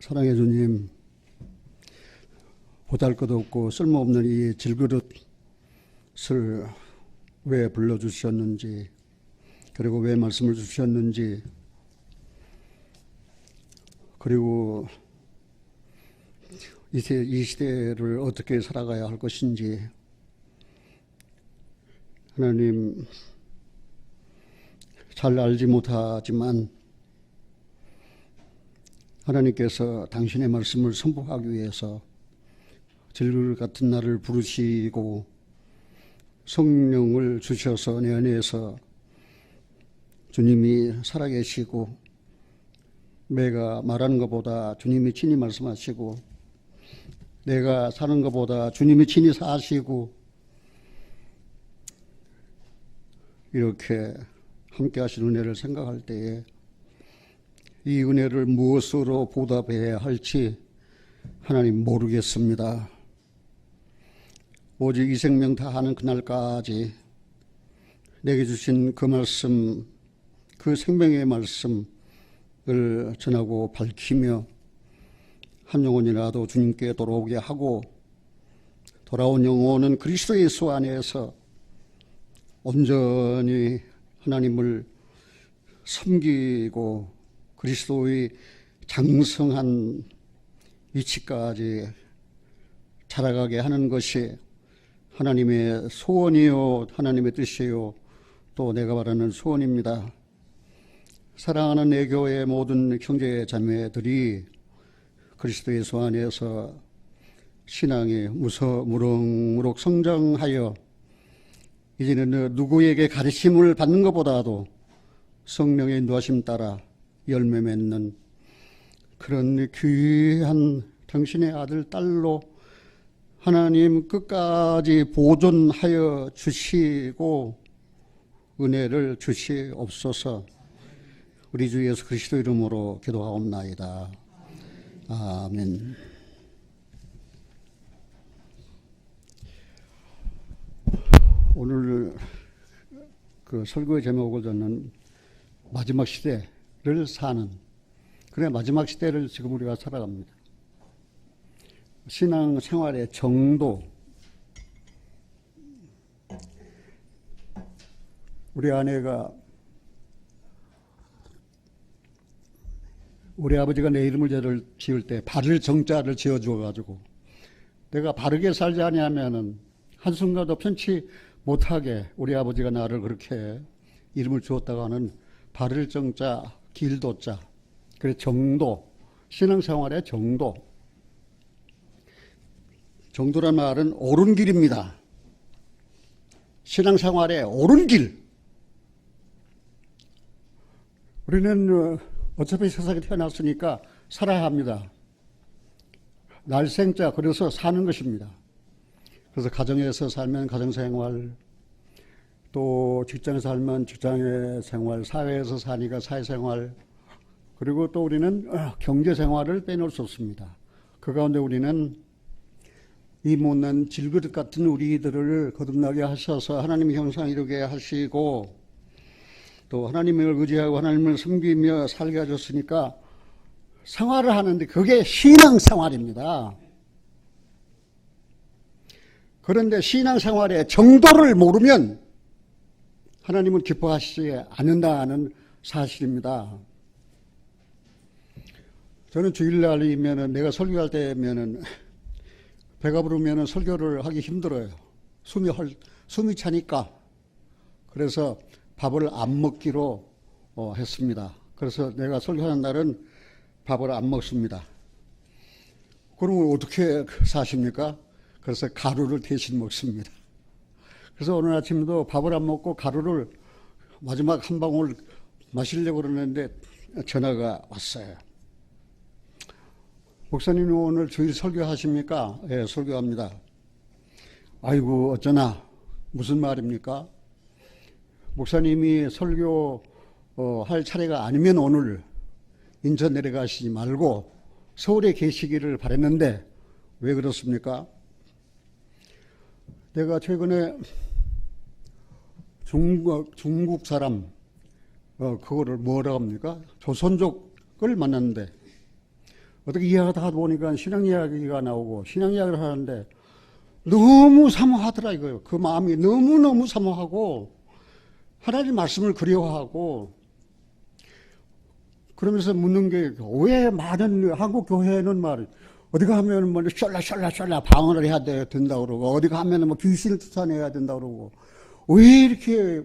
사랑해 주님, 보잘것없고 쓸모없는 이 질그릇을 왜 불러주셨는지, 그리고 왜 말씀을 주셨는지, 그리고 이 시대를 어떻게 살아가야 할 것인지, 하나님 잘 알지 못하지만 하나님께서 당신의 말씀을 선포하기 위해서 질그릇 같은 나를 부르시고 성령을 주셔서 내 안에서 주님이 살아계시고, 내가 말하는 것보다 주님이 친히 말씀하시고, 내가 사는 것보다 주님이 친히 사시고, 이렇게 함께 하신 은혜를 생각할 때에 이 은혜를 무엇으로 보답해야 할지 하나님 모르겠습니다. 오직 이 생명 다하는 그날까지 내게 주신 그 말씀, 그 생명의 말씀을 전하고 밝히며 한 영혼이라도 주님께 돌아오게 하고, 돌아온 영혼은 그리스도 예수 안에서 온전히 하나님을 섬기고 그리스도의 장성한 위치까지 자라가게 하는 것이 하나님의 소원이요, 하나님의 뜻이요, 또 내가 바라는 소원입니다. 사랑하는 내 교회 모든 형제 자매들이 그리스도 예수 안에서 신앙이 무럭무럭 성장하여 이제는 누구에게 가르침을 받는 것보다도 성령의 인도하심 따라 열매 맺는 그런 귀한 당신의 아들, 딸로 하나님 끝까지 보존하여 주시고 은혜를 주시옵소서. 우리 주 예수 그리스도 이름으로 기도하옵나이다. 아멘. 오늘 그 설교의 제목을 저는 마지막 시대를 사는, 그래 마지막 시대를 지금 우리가 살아갑니다. 신앙 생활의 정도, 우리 아내가, 우리 아버지가 내 이름을 지을 때 바를 정자를 지어주어가지고 내가 바르게 살지 아니하면은 한순간도 편치 못하게 우리 아버지가 나를 그렇게 이름을 주었다고 하는 바를 정자, 길도자, 그래 정도, 신앙생활의 정도. 정도란 말은 옳은 길입니다. 신앙생활의 옳은 길. 우리는 어차피 세상에 태어났으니까 살아야 합니다. 날생자, 그래서 사는 것입니다. 그래서 가정에서 살면 가정생활, 또 직장에서 살면 직장의 생활, 사회에서 사니까 사회생활, 그리고 또 우리는 경제생활을 빼놓을 수 없습니다. 그 가운데 우리는 이 못난 질그릇 같은 우리들을 거듭나게 하셔서 하나님의 형상 이루게 하시고, 또 하나님을 의지하고 하나님을 섬기며 살게 하셨으니까 생활을 하는데 그게 신앙생활입니다. 그런데 신앙생활의 정도를 모르면 하나님은 기뻐하시지 않는다는 사실입니다. 저는 주일날이면은, 내가 설교할 때면은 배가 부르면은 설교를 하기 힘들어요. 숨이 차니까. 그래서 밥을 안 먹기로 했습니다. 그래서 내가 설교하는 날은 밥을 안 먹습니다. 그러면 어떻게 사십니까? 그래서 가루를 대신 먹습니다. 그래서 오늘 아침도 밥을 안 먹고 가루를 마지막 한 방울 마시려고 그러는데 전화가 왔어요. 목사님이 오늘 주일 설교하십니까? 예, 설교합니다. 아이고 어쩌나, 무슨 말입니까? 목사님이 설교할 차례가 아니면 오늘 인천 내려가시지 말고 서울에 계시기를 바랬는데 왜 그렇습니까? 내가 최근에 중국 사람, 그거를 뭐라고 합니까? 조선족을 만났는데 어떻게 이야기하다 보니까 신앙 이야기가 나오고 신앙 이야기를 하는데 너무 사모하더라 이거예요. 그 마음이 너무너무 사모하고 하나님 말씀을 그리워하고 그러면서 묻는 게 왜 많은 한국 교회는 말 어디 가면 뭐 셜라 방언을 해야 된다 그러고 어디 가면 뭐 귀신을 쫓아내야 된다 그러고 왜 이렇게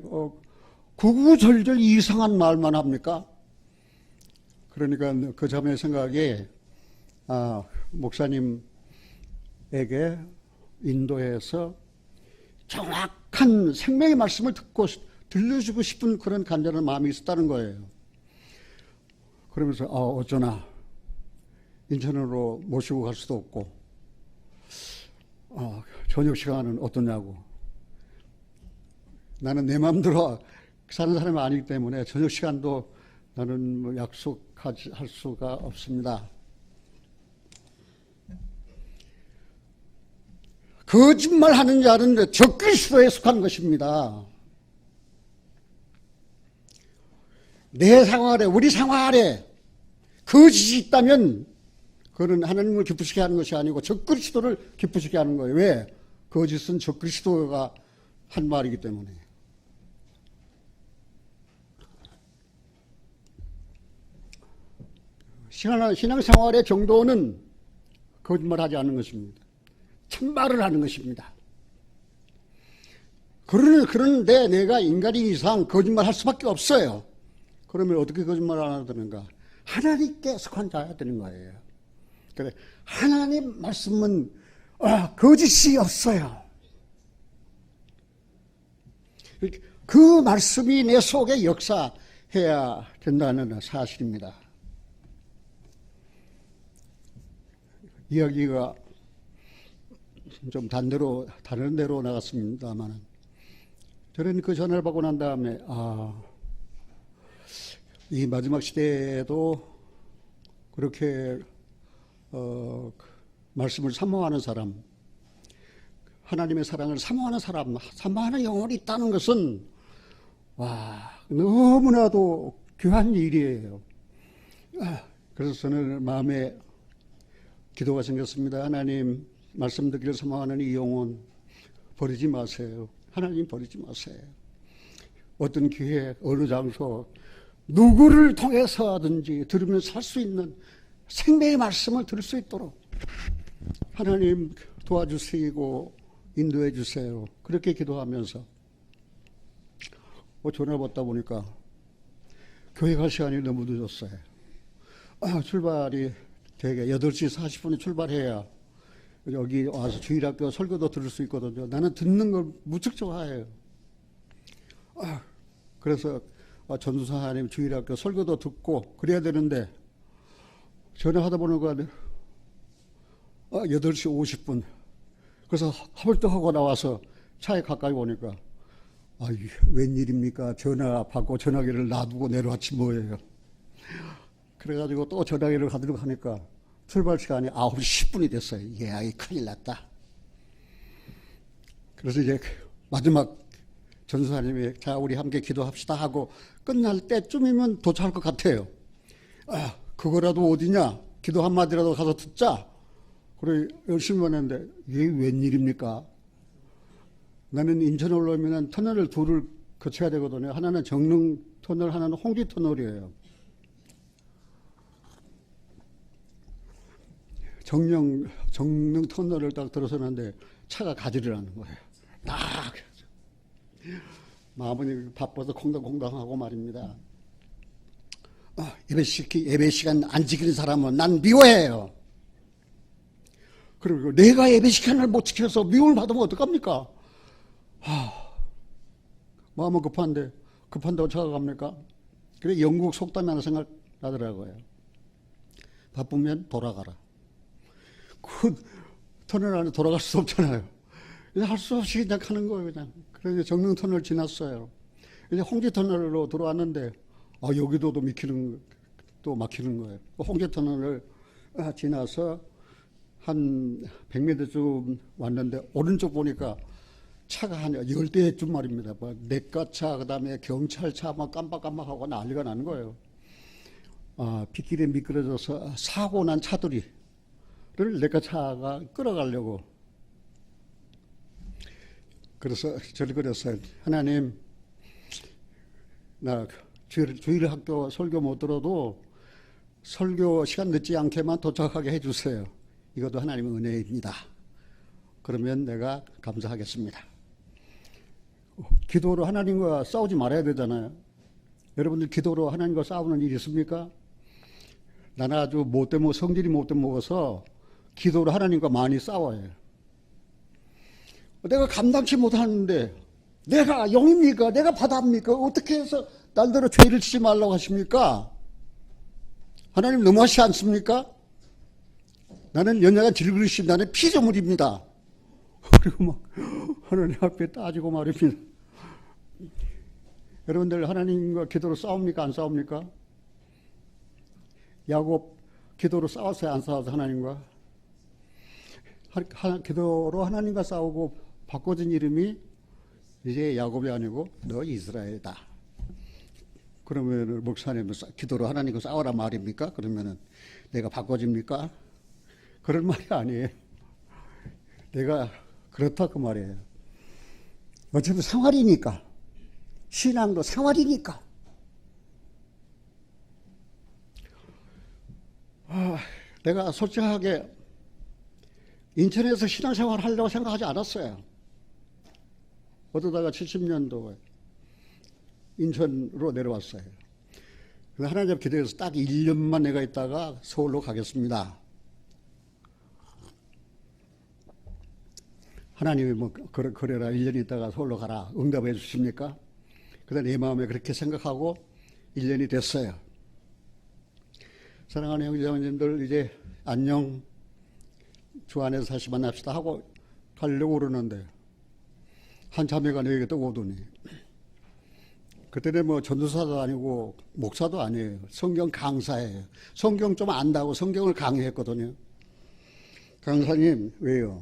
구구절절 이상한 말만 합니까? 그러니까 그 점의 생각에 목사님에게 인도해서 정확한 생명의 말씀을 들려주고 싶은 그런 간절한 마음이 있었다는 거예요. 그러면서 어쩌나 인천으로 모시고 갈 수도 없고 저녁 시간은 어떠냐고. 나는 내 마음대로 사는 사람이 아니기 때문에 저녁 시간도 나는 뭐 약속할 수가 없습니다. 거짓말하는 자는 적그리스도에 속한 것입니다. 내 생활에 우리 생활에 거짓이 있다면 그는 하나님을 기쁘시게 하는 것이 아니고 적그리스도를 기쁘시게 하는 거예요. 왜? 거짓은 적그리스도가 한 말이기 때문에. 신앙생활의 정도는 거짓말하지 않는 것입니다. 참말을 하는 것입니다. 그런데 내가 인간인 이상 거짓말할 수밖에 없어요. 그러면 어떻게 거짓말 안 하는가? 하나님께 속한 자야 되는 거예요. 그래, 하나님 말씀은 거짓이 없어요. 그 말씀이 내 속에 역사해야 된다는 사실입니다. 이야기가 좀 다른 데로 나갔습니다만 저는 그 전화를 받고 난 다음에 이 마지막 시대에도 그렇게 말씀을 사모하는 사람, 하나님의 사랑을 사모하는 사람, 사모하는 영혼이 있다는 것은 너무나도 귀한 일이에요. 그래서 저는 마음에 기도가 생겼습니다. 하나님, 말씀 듣기를 사모하는 이 영혼 버리지 마세요. 하나님 버리지 마세요. 어떤 기회, 어느 장소, 누구를 통해서든지 들으면 살 수 있는 생명의 말씀을 들을 수 있도록 하나님 도와주시고 인도해 주세요. 그렇게 기도하면서 전화 받다 보니까 교회 갈 시간이 너무 늦었어요. 출발이 되게 8시 40분에 출발해야 여기 와서 주일학교 설교도 들을 수 있거든요. 나는 듣는 걸 무척 좋아해요. 그래서 전도사님 주일학교 설교도 듣고 그래야 되는데 전화하다 보니까 8시 50분. 그래서 허벌떡하고 나와서 차에 가까이 오니까 웬일입니까? 전화 받고 전화기를 놔두고 내려왔지 뭐예요. 그래가지고 또 전화기를 가도록 하니까 출발 시간이 9시 10분이 됐어요. 큰일 났다. 그래서 이제 마지막 전도사님이 자 우리 함께 기도합시다 하고 끝날 때쯤이면 도착할 것 같아요. 그거라도 어디냐? 기도 한마디라도 가서 듣자. 그래 열심히 했는데 이게 웬일입니까? 나는 인천 올라오면 터널을 둘을 거쳐야 되거든요. 하나는 정릉 터널, 하나는 홍지 터널이에요. 정릉 터널을 딱 들어서는데 차가 가지를 않는 거예요. 마음은 바빠서 콩당콩당하고 말입니다. 예배 시간 안 지키는 사람은 난 미워해요. 그리고 내가 예배 시간을 못 지켜서 미움을 받으면 어떡합니까? 마음은 급한다고 차가 갑니까? 그래 영국 속담이 하나 생각나더라고요. 바쁘면 돌아가라. 그 터널 안에 돌아갈 수 없잖아요. 그냥 할 수 없이 그냥 가는 거예요, 그냥. 그래서 정릉 터널 지났어요. 이제 홍지 터널로 들어왔는데, 여기도 또 막히는 거예요. 홍지 터널을 지나서 한 100m쯤 왔는데, 오른쪽 보니까 차가 한 10대쯤 말입니다. 내과차, 그 다음에 경찰차 막 깜빡깜빡하고 난리가 나는 거예요. 빗길에 미끄러져서 사고 난 차들이를 내가 차가 끌어가려고. 그래서 절그렸어요. 하나님, 나 주일 학교 설교 못 들어도 설교 시간 늦지 않게만 도착하게 해주세요. 이것도 하나님의 은혜입니다. 그러면 내가 감사하겠습니다. 기도로 하나님과 싸우지 말아야 되잖아요. 여러분들 기도로 하나님과 싸우는 일이 있습니까? 나는 아주 성질이 못돼 먹어서 기도로 하나님과 많이 싸워요. 내가 감당치 못하는데 내가 영입니까? 내가 바다입니까? 어떻게 해서 날더러 죄를 지지 말라고 하십니까? 하나님 너무하시지 않습니까? 나는 연약한 질그릇이 나는 피조물입니다. 그리고 막 하나님 앞에 따지고 말입니다. 여러분들 하나님과 기도로 싸웁니까? 안 싸웁니까? 야곱 기도로 싸웠어요? 안 싸워서 하나님과? 기도로 하나님과 싸우고 바꿔진 이름이 이제 야곱이 아니고 너 이스라엘이다. 그러면 목사님은 기도로 하나님과 싸워라 말입니까? 그러면은 내가 바꿔집니까? 그런 말이 아니에요. 내가 그렇다 그 말이에요. 어차피 생활이니까. 신앙도 생활이니까. 내가 솔직하게 인천에서 신앙생활 하려고 생각하지 않았어요. 어쩌다가 70년도에 인천으로 내려왔어요. 하나님 앞에 기도해서 딱 1년만 내가 있다가 서울로 가겠습니다. 하나님이 뭐 그래라 1년 있다가 서울로 가라 응답해 주십니까? 그다음 내 마음에 그렇게 생각하고 1년이 됐어요. 사랑하는 형제자매님들 이제 안녕 주 안에서 다시 만납시다 하고 가려고 그러는데 한 자매가 내게 또 오더니 그때는 뭐 전도사도 아니고 목사도 아니에요. 성경 강사예요. 성경 좀 안다고 성경을 강의했거든요. 강사님 왜요?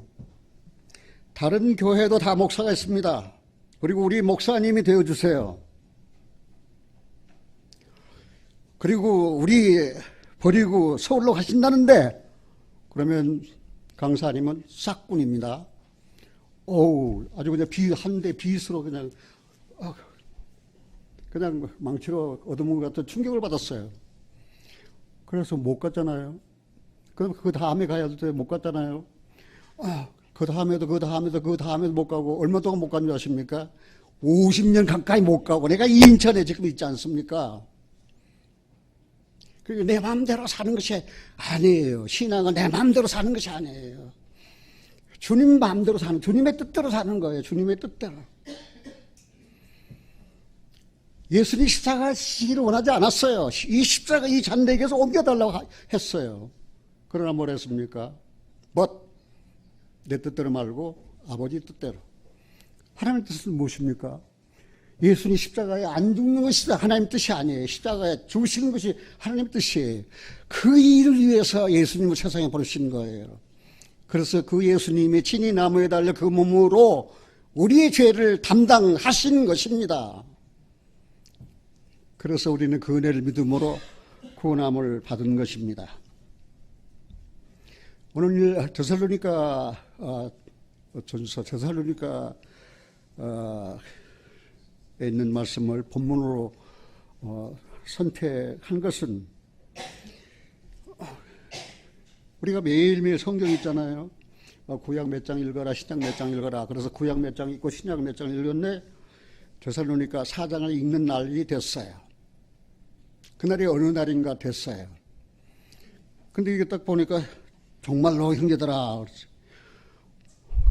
다른 교회도 다 목사가 있습니다. 그리고 우리 목사님이 되어주세요. 그리고 우리 버리고 서울로 가신다는데 그러면 강사님은 싹군입니다. 아주 그냥 한대 비스로 그냥 망치로 얻어먹은 것 같은 충격을 받았어요. 그래서 못 갔잖아요. 그럼 그 다음에 가야 될 때 못 갔잖아요. 그 다음에도 못 가고 얼마 동안 못 간 줄 아십니까? 50년 가까이 못 가고 내가 인천에 지금 있지 않습니까? 그리고 내 마음대로 사는 것이 아니에요. 신앙은 내 마음대로 사는 것이 아니에요. 주님 마음대로 사는, 주님의 뜻대로 사는 거예요. 주님의 뜻대로. 예수님 십자가 지기를 원하지 않았어요. 이 십자가 이 잔대에게서 옮겨달라고 했어요. 그러나 뭘 했습니까? 내 뜻대로 말고 아버지 뜻대로. 하나님의 뜻은 무엇입니까? 예수님 십자가에 안 죽는 것이 하나님 뜻이 아니에요. 십자가에 죽으시는 것이 하나님 뜻이에요. 그 일을 위해서 예수님을 세상에 보내신 거예요. 그래서 그 예수님이 친히 나무에 달려 그 몸으로 우리의 죄를 담당하신 것입니다. 그래서 우리는 그 은혜를 믿음으로 구원함을 받은 것입니다. 오늘 데살로니가 전서 데살로니가에 있는 말씀을 본문으로 선택한 것은 우리가 매일매일 성경 있잖아요. 구약 몇 장 읽어라, 신약 몇 장 읽어라. 그래서 구약 몇 장 읽고 신약 몇 장 읽었네. 데살로니가 4장을 읽는 날이 됐어요. 그날이 어느 날인가 됐어요. 근데 이게 딱 보니까 정말로 형제들아.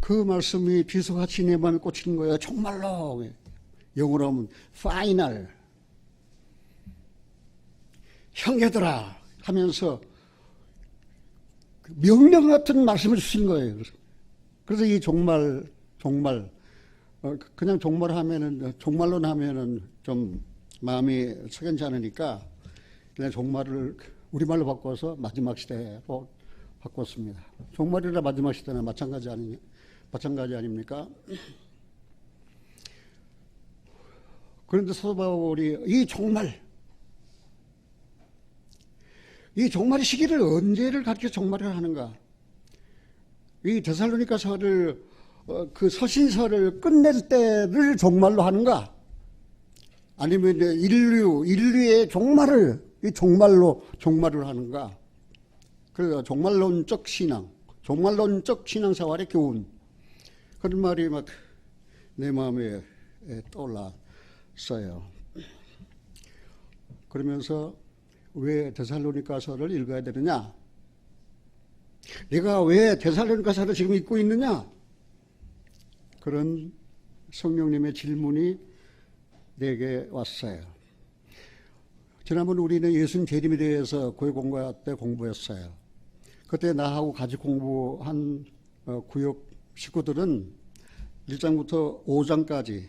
그 말씀이 비수같이 내 마음에 꽂히는 거예요. 정말로. 영어로 하면 final. 형제들아 하면서 명령 같은 말씀을 주신 거예요. 그래서 이 정말 그냥 정말로 하면은 좀 마음이 석연치 않으니까 그냥 정말을 우리말로 바꿔서 마지막 시대로 바꿨습니다. 종말이라 마지막 시대나 마찬가지 아닙니까? 그런데 사도 바울이 이 종말, 이 종말의 시기를 언제를 가르쳐 종말을 하는가? 이 데살로니가서를 그 서신서를 끝낼 때를 종말로 하는가? 아니면 이제 인류의 종말을 이 종말을 하는가? 그래서 종말론적 신앙생활의 교훈, 그런 말이 막 내 마음에 떠올랐어요. 그러면서 왜 데살로니가서를 읽어야 되느냐? 내가 왜 데살로니가서를 지금 읽고 있느냐? 그런 성령님의 질문이 내게 왔어요. 지난번 우리는 예수님 재림에 대해서 교회 공부할 때 공부했어요. 그때 나하고 같이 공부한 구역 식구들은 1장부터 5장까지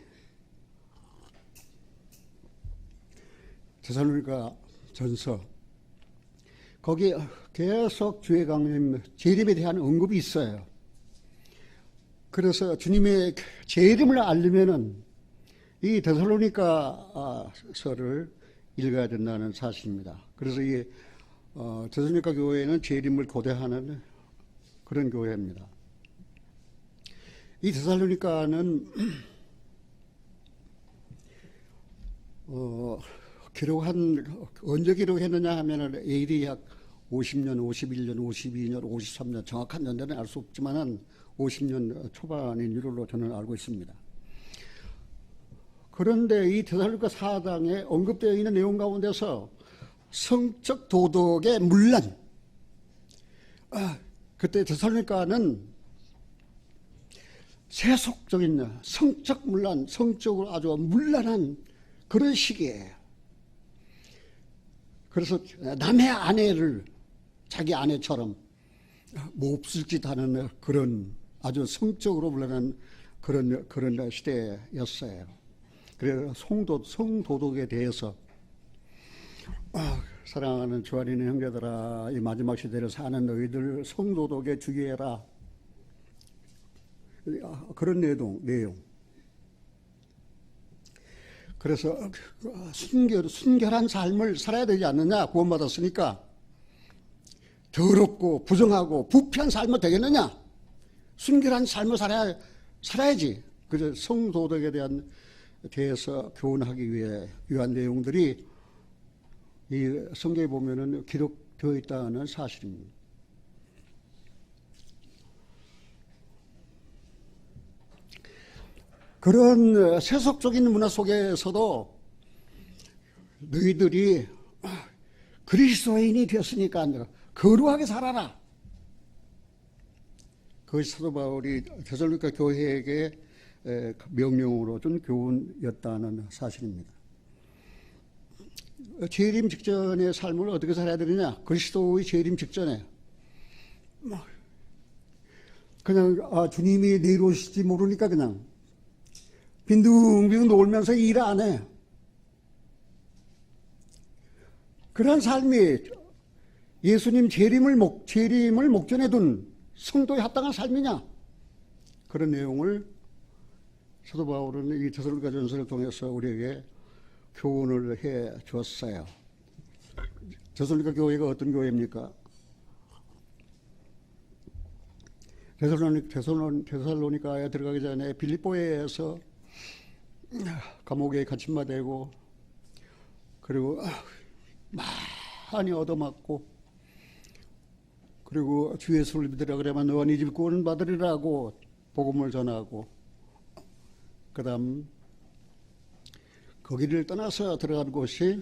데살로니가 전서, 거기 계속 주의 강림 재림에 대한 언급이 있어요. 그래서 주님의 재림을 알려면은 이 데살로니가서를 읽어야 된다는 사실입니다. 그래서 이 데살로니가 교회는 재림을 고대하는 그런 교회입니다. 이 데살로니가는 언제 기록했느냐 하면은 AD 약 50년, 51년, 52년, 53년 정확한 연대는 알 수 없지만은 50년 초반인 줄로 저는 알고 있습니다. 그런데 이 데살로니가 4장에 언급되어 있는 내용 가운데서 성적 도덕의 문란, 그때 데살로니가는 세속적인 성적 문란, 성적으로 아주 문란한 그런 시기예요. 그래서 남의 아내를 자기 아내처럼 몹쓸 짓 하는 그런 아주 성적으로 문란한 그런 시대였어요. 그래서 성도덕에 대해서 사랑하는 주안이는 형제들아, 이 마지막 시대를 사는 너희들 성도덕에 주의해라. 그런 내용. 그래서 순결한 삶을 살아야 되지 않느냐? 구원받았으니까. 더럽고 부정하고 부패한 삶은 되겠느냐? 순결한 삶을 살아야지. 그래서 성도덕에 대해서 교훈하기 위한 내용들이 이 성경에 보면은 기록되어 있다는 사실입니다. 그런 세속적인 문화 속에서도 너희들이 그리스도인이 되었으니까 거룩하게 살아라. 그것이 사도 바울이 데살로니가 교회에게 명령으로 준 교훈이었다는 사실입니다. 재림 직전의 삶을 어떻게 살아야 되느냐? 그리스도의 재림 직전에 그냥 주님이 내일 오실지 모르니까 그냥 빈둥빈둥 놀면서 일 안 해. 그런 삶이 예수님 재림을 목전에 둔 성도에 합당한 삶이냐? 그런 내용을 사도 바울은 이 데살로니가 전서를 통해서 우리에게 교훈을 해 주었어요. 데살로니가 교회가 어떤 교회입니까? 데살로니가에 들어가기 전에 빌립보에서 감옥에 갇힌 바 되고, 그리고 많이 얻어맞고, 그리고 주 예수를 믿으라 그러면 너와 네 집 구원 받으리라고 복음을 전하고, 그 다음 거기를 떠나서 들어간 곳이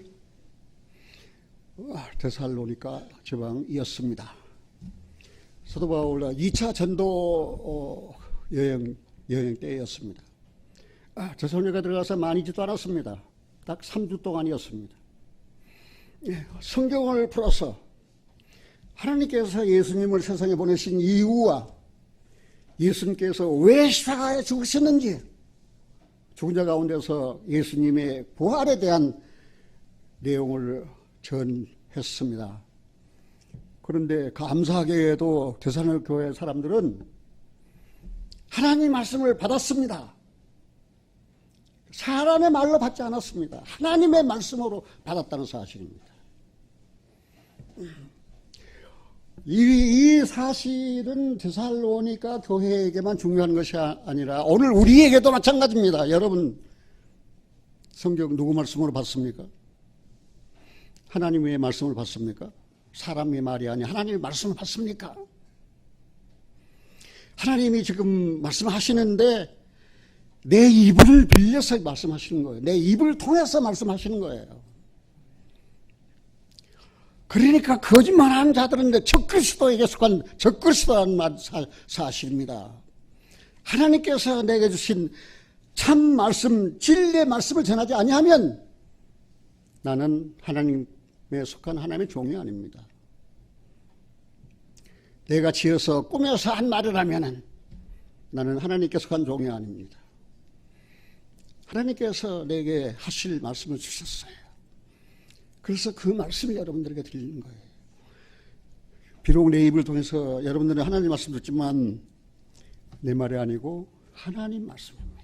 데살로니가 지방이었습니다. 사도 바울 2차 전도 여행 때였습니다. 데살로니가 들어가서 많이 지도 않았습니다. 딱 3주 동안이었습니다. 성경을 풀어서 하나님께서 예수님을 세상에 보내신 이유와 예수님께서 왜 십자가에 죽으셨는지, 죽은 자 가운데서 예수님의 부활에 대한 내용을 전했습니다. 그런데 감사하게도 데살로니가 교회 사람들은 하나님 말씀을 받았습니다. 사람의 말로 받지 않았습니다. 하나님의 말씀으로 받았다는 사실입니다. 이 사실은 데살로니가 교회에게만 중요한 것이 아니라 오늘 우리에게도 마찬가지입니다. 여러분, 성경 누구 말씀으로 봤습니까? 하나님의 말씀을 봤습니까? 사람의 말이 아니 하나님의 말씀을 봤습니까? 하나님이 지금 말씀하시는데 내 입을 빌려서 말씀하시는 거예요. 내 입을 통해서 말씀하시는 거예요. 그러니까 거짓말하는 자들은 적그리스도에게 속한 적그리스도라는 사실입니다. 하나님께서 내게 주신 참 말씀, 진리의 말씀을 전하지 아니하면 나는 하나님에 속한 하나님의 종이 아닙니다. 내가 지어서 꾸며서 한 말이라면 나는 하나님께 속한 종이 아닙니다. 하나님께서 내게 하실 말씀을 주셨어요. 그래서 그 말씀이 여러분들에게 들리는 거예요. 비록 내 입을 통해서 여러분들은 하나님 말씀 듣지만 내 말이 아니고 하나님 말씀입니다.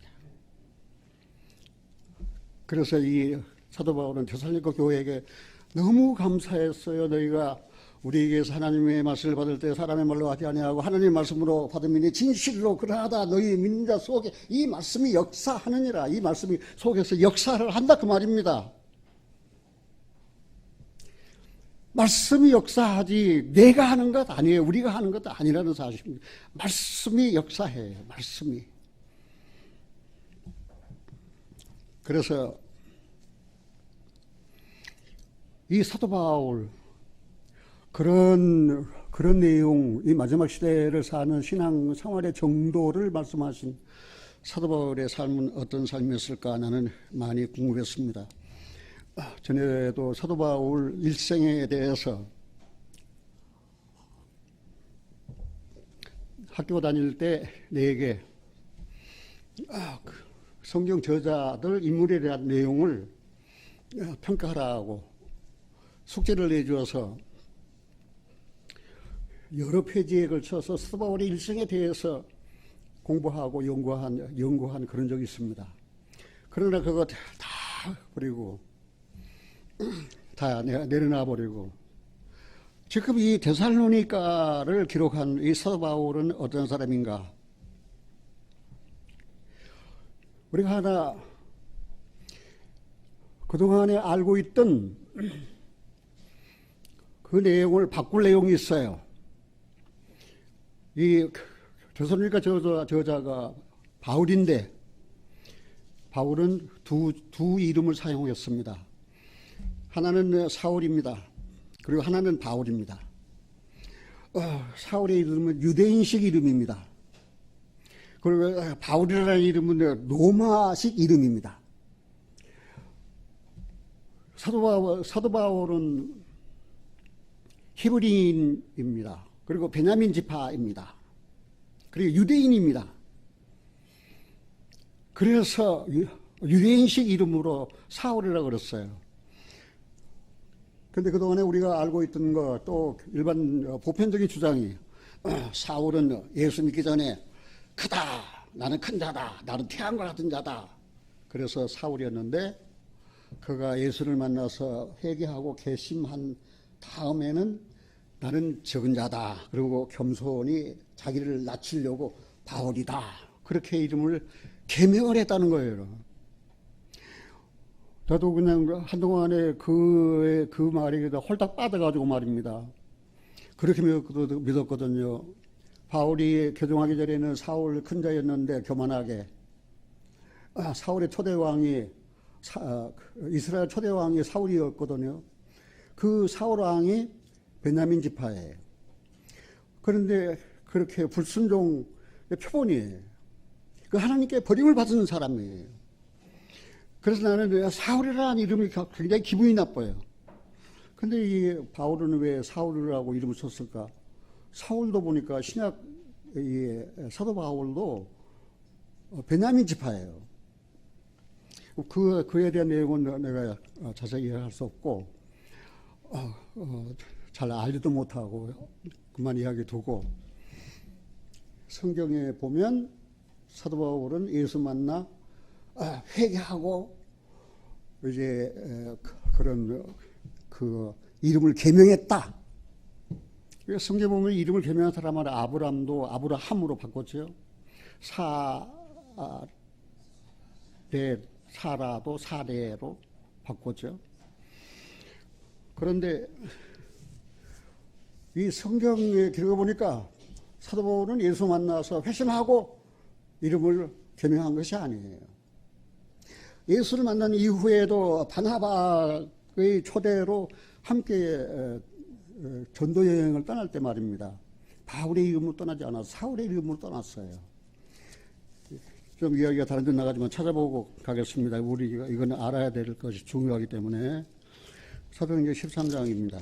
그래서 이 사도 바울은 데살로니가 교회에게 너무 감사했어요. 너희가 우리에게서 하나님의 말씀을 받을 때 사람의 말로 하지 아니하고 하나님의 말씀으로 받으니 진실로 그러하다. 너희 믿는 자 속에 이 말씀이 역사하느니라. 이 말씀이 속에서 역사를 한다 그 말입니다. 말씀이 역사하지 내가 하는 것 아니에요. 우리가 하는 것도 아니라는 사실입니다. 말씀이 역사해요. 말씀이. 그래서 이 사도 바울 그런 내용, 이 마지막 시대를 사는 신앙 생활의 정도를 말씀하신 사도 바울의 삶은 어떤 삶이었을까 나는 많이 궁금했습니다. 전에도 사도 바울 일생에 대해서 학교 다닐 때 내게 성경 저자들 인물에 대한 내용을 평가하라고 숙제를 내주어서 여러 페이지에 걸쳐서 사도 바울의 일생에 대해서 공부하고 연구한 그런 적이 있습니다. 그러나 그거 다 버리고 다 내려놔 버리고 지금 이 데살로니가를 기록한 이 사도 바울은 어떤 사람인가? 우리가 하나 그동안에 알고 있던 그 내용을 바꿀 내용이 있어요. 이 데살로니가 저자가 바울인데 바울은 두 이름을 사용했습니다. 하나는 사울입니다. 그리고 하나는 바울입니다. 사울의 이름은 유대인식 이름입니다. 그리고 바울이라는 이름은 로마식 이름입니다. 사도 바울은 히브리인입니다. 그리고 베냐민 지파입니다. 그리고 유대인입니다. 그래서 유대인식 이름으로 사울이라고 그랬어요. 근데 그동안에 우리가 알고 있던 거 또 일반 보편적인 주장이 사울은 예수 믿기 전에 크다. 나는 큰 자다. 나는 태양과 같은 자다. 그래서 사울이었는데 그가 예수를 만나서 회개하고 개심한 다음에는 나는 적은 자다. 그리고 겸손히 자기를 낮추려고 바울이다. 그렇게 이름을 개명을 했다는 거예요. 저도 그냥 한동안에 그 말이 홀딱 빠져가지고 말입니다. 그렇게 믿었거든요. 바울이 개종하기 전에는 사울 큰 자였는데 교만하게 사울의 초대왕이 이스라엘 초대왕이 사울이었거든요. 그 사울 왕이 베냐민 지파예요. 그런데 그렇게 불순종의 표본이에요. 그 하나님께 버림을 받은 사람이에요. 그래서 나는 사울이라는 이름이 굉장히 기분이 나빠요. 근데 이 바울은 왜 사울이라고 이름을 썼을까? 사울도 보니까 신약 사도 바울도 베냐민 지파예요. 그에 대한 내용은 내가 자세히 이해할 수 없고 잘 알지도 못하고 그만 이야기 두고 성경에 보면 사도 바울은 예수 만나 회개하고 이제 그런 그 이름을 개명했다. 성경 보면 이름을 개명한 사람은 아브람도 아브라함으로 바꿨죠. 사라도 사레로 바꿨죠. 그런데 이 성경에 기록해 보니까 사도 바울은 예수 만나서 회심하고 이름을 개명한 것이 아니에요. 예수를 만난 이후에도 바나바의 초대로 함께 전도 여행을 떠날 때 말입니다. 바울의 이름으로 떠나지 않아서 사울의 이름으로 떠났어요. 좀 이야기가 다른 데 나가지만 찾아보고 가겠습니다. 우리가 이건 알아야 될 것이 중요하기 때문에. 사도행전 13장입니다.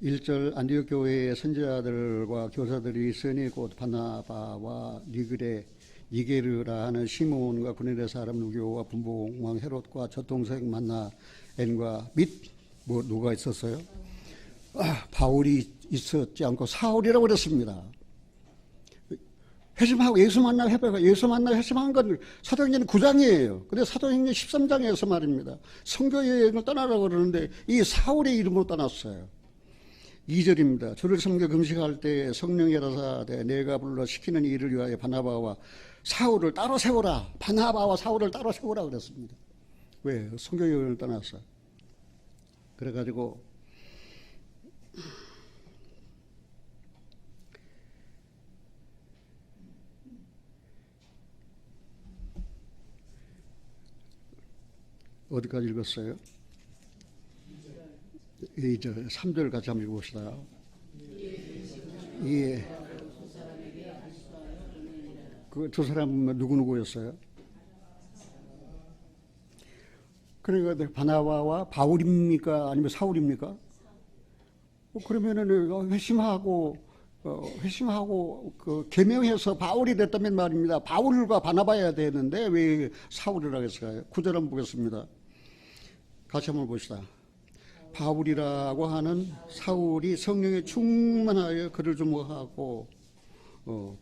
1절 안디옥 교회의 선지자들과 교사들이 있으니 곧 바나바와 니게르라 하는 시몬과 구레네 사람 루교와 분봉왕 헤롯과 첫 동생 만나엔과 및 누가 있었어요? 바울이 있었지 않고 사울이라고 그랬습니다. 회심하고 예수 만나 회심한 건 사도행전 9장이에요. 근데 사도행전 13장에서 말입니다. 선교 여행을 떠나라고 그러는데 이 사울의 이름으로 떠났어요. 2절입니다. 주를 섬겨 금식할 때 성령이 가라사대 내가 불러 시키는 일을 위하여 바나바와 사울을 따로 세우라. 바나바와 사울을 따로 세우라 그랬습니다. 왜? 선교 여행을 떠났어요. 그래가지고 어디까지 읽었어요? 2절, 3절 같이 한번 읽어봅시다. 예. 그 두 사람은 누구였어요? 그러니까 바나바와 바울입니까? 아니면 사울입니까? 그러면은 회심하고 그 개명해서 바울이 됐다면 말입니다. 바울과 바나바여야 되는데 왜 사울이라고 했을까요? 9절 한번 보겠습니다. 같이 한번 봅시다. 바울이라고 하는 사울이 성령에 충만하여 그를 주목하고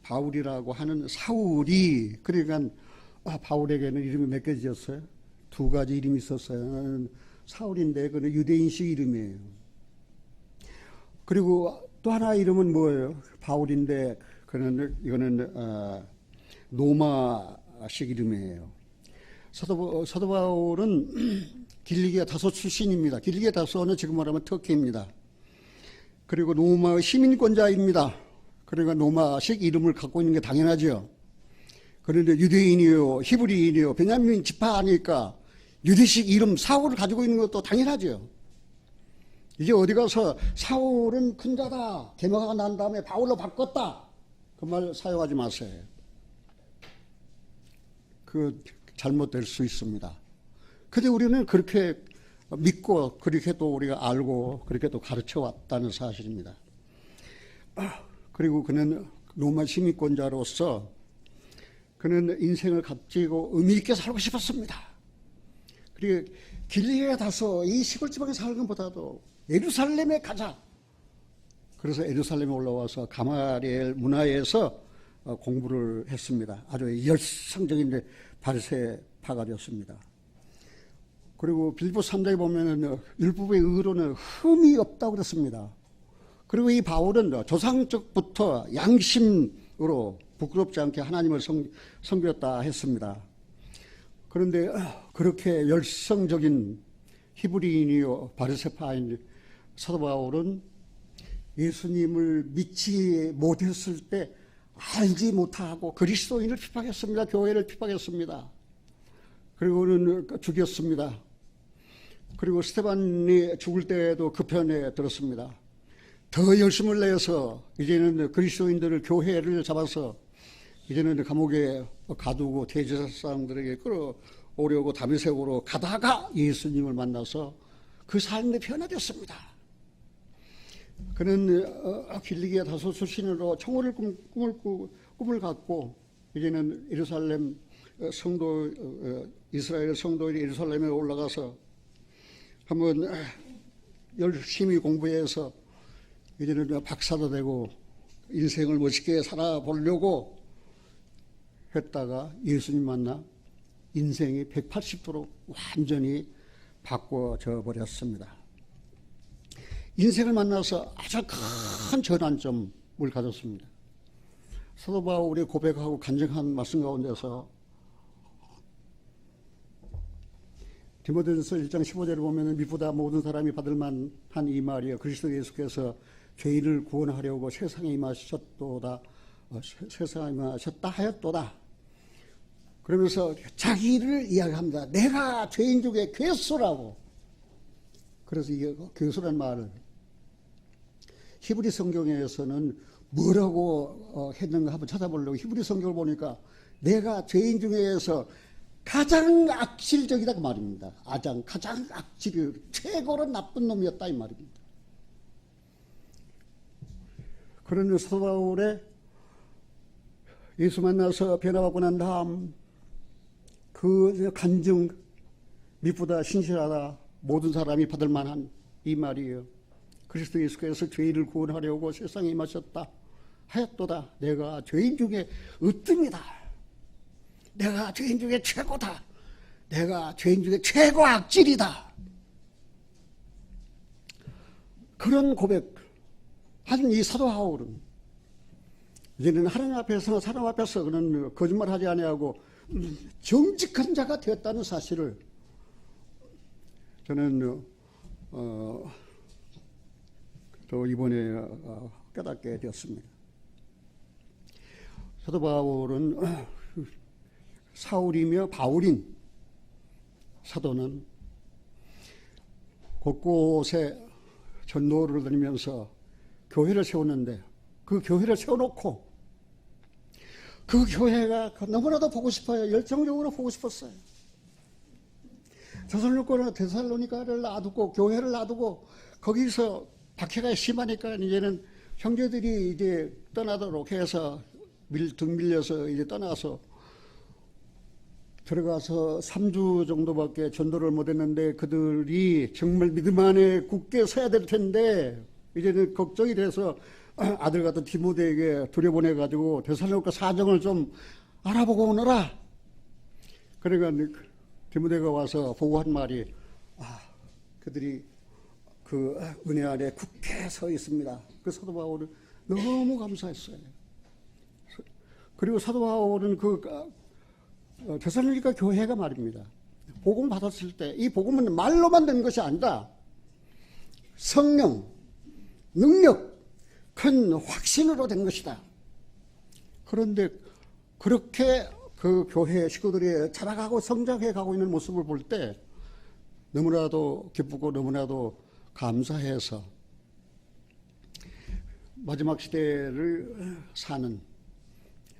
바울이라고 하는 사울이 그러니까 바울에게는 이름이 몇 개 지었어요? 두 가지 이름이 있었어요. 사울인데 그는 유대인식 이름이에요. 그리고 또 하나 이름은 뭐예요? 바울인데 이거는 로마식 이름이에요. 사도 바울은 길리기아 다소 출신입니다. 길리기아 다소는 지금 말하면 터키입니다. 그리고 로마의 시민권자입니다. 그러니까 로마식 이름을 갖고 있는 게 당연하죠. 그런데 유대인이요, 히브리인이요, 베냐민 지파니까 유대식 이름 사울을 가지고 있는 것도 당연하죠. 이제 어디 가서 사울은 큰 자다, 개명가 난 다음에 바울로 바꿨다, 그 말 사용하지 마세요. 그 잘못될 수 있습니다. 근데 우리는 그렇게 믿고 그렇게 또 우리가 알고 그렇게 또 가르쳐 왔다는 사실입니다. 그리고 그는 로마 시민권자로서 그는 인생을 값지고 의미 있게 살고 싶었습니다. 그리고 길리기아에 가서 이 시골 지방에 사는 것보다도 예루살렘에 가자. 그래서 예루살렘에 올라와서 가마리엘 문화에서 공부를 했습니다. 아주 열성적인 바리새파가 되었습니다. 그리고 빌립보서 3장에 보면은 율법의 의로는 흠이 없다고 그랬습니다. 그리고 이 바울은 조상적부터 양심으로 부끄럽지 않게 하나님을 섬겼다 했습니다. 그런데 그렇게 열성적인 히브리인이요 바리새파인 사도 바울은 예수님을 믿지 못했을 때 알지 못하고 그리스도인을 핍박했습니다. 교회를 핍박했습니다. 그리고는 죽였습니다. 그리고 스테반이 죽을 때에도 그 편에 들었습니다. 더 열심을 내서 이제는 그리스도인들을 교회를 잡아서 이제는 감옥에 가두고 대제사장들에게 끌어오려고 다메섹으로 가다가 예수님을 만나서 그 삶이 변화됐습니다. 그는 길리기아 다소 출신으로 청혼의 꿈을 갖고 이제는 예루살렘 성도 이스라엘 성도인 예루살렘에 올라가서 한번 열심히 공부해서 이제는 박사도 되고 인생을 멋있게 살아보려고 했다가 예수님 만나 인생이 180도로 완전히 바꿔져 버렸습니다. 인생을 만나서 아주 큰 전환점을 가졌습니다. 사도 바울이 고백하고 간증한 말씀 가운데서 디모데전서 1장 15절을 보면 밑보다 모든 사람이 받을 만한 이 말이여 그리스도 예수께서 죄인을 구원하려고 세상에 임하셨다 하였도다. 그러면서 자기를 이야기합니다. 내가 죄인 중에 괴수라고. 그래서 이게 괴수란 말을 히브리 성경에서는 뭐라고 했는가 한번 찾아보려고 히브리 성경을 보니까 내가 죄인 중에서 가장 악질적이다 그 말입니다. 가장 악질이 최고로 나쁜 놈이었다 이 말입니다. 그런 사도 바울의 예수 만나서 변화받고 난 다음 그 간증 밑보다 신실하다 모든 사람이 받을 만한 이 말이에요. 그리스도 예수께서 죄인을 구원하려고 세상에 임하셨다 하였도다. 내가 죄인 중에 으뜸이다. 내가 죄인 중에 최고다. 내가 죄인 중에 최고 악질이다. 그런 고백한 이 사도 바울은 이제는 하나님 앞에서 사람 앞에서 그런 거짓말하지 아니하고 정직한 자가 되었다는 사실을 저는 또 이번에 깨닫게 되었습니다. 사도 바울은 사울이며 바울인 사도는 곳곳에 전도를 다니면서 교회를 세웠는데 그 교회를 세워놓고 그 교회가 너무나도 보고 싶어요. 열정적으로 보고 싶었어요. 데살로니가를 놔두고 교회를 놔두고 거기서 박해가 심하니까 이제는 형제들이 이제 떠나도록 해서 등 밀려서 이제 떠나서 들어가서 3주 정도밖에 전도를 못했는데 그들이 정말 믿음 안에 굳게 서야 될 텐데 이제는 걱정이 돼서 아들 같은 디모데에게 들여보내가지고 데살로니가 사정을 좀 알아보고 오너라. 그러니까 디모데가 와서 보고 한 말이 그들이 그 은혜 안에 굳게 서 있습니다. 그 사도 바울은 너무 감사했어요. 그리고 사도 바울은 그 데살로니가 교회가 말입니다. 복음 받았을 때 이 복음은 말로만 된 것이 아니다. 성령, 능력, 큰 확신으로 된 것이다. 그런데 그렇게 그 교회 식구들이 자라가고 성장해 가고 있는 모습을 볼 때 너무나도 기쁘고 너무나도 감사해서 마지막 시대를 사는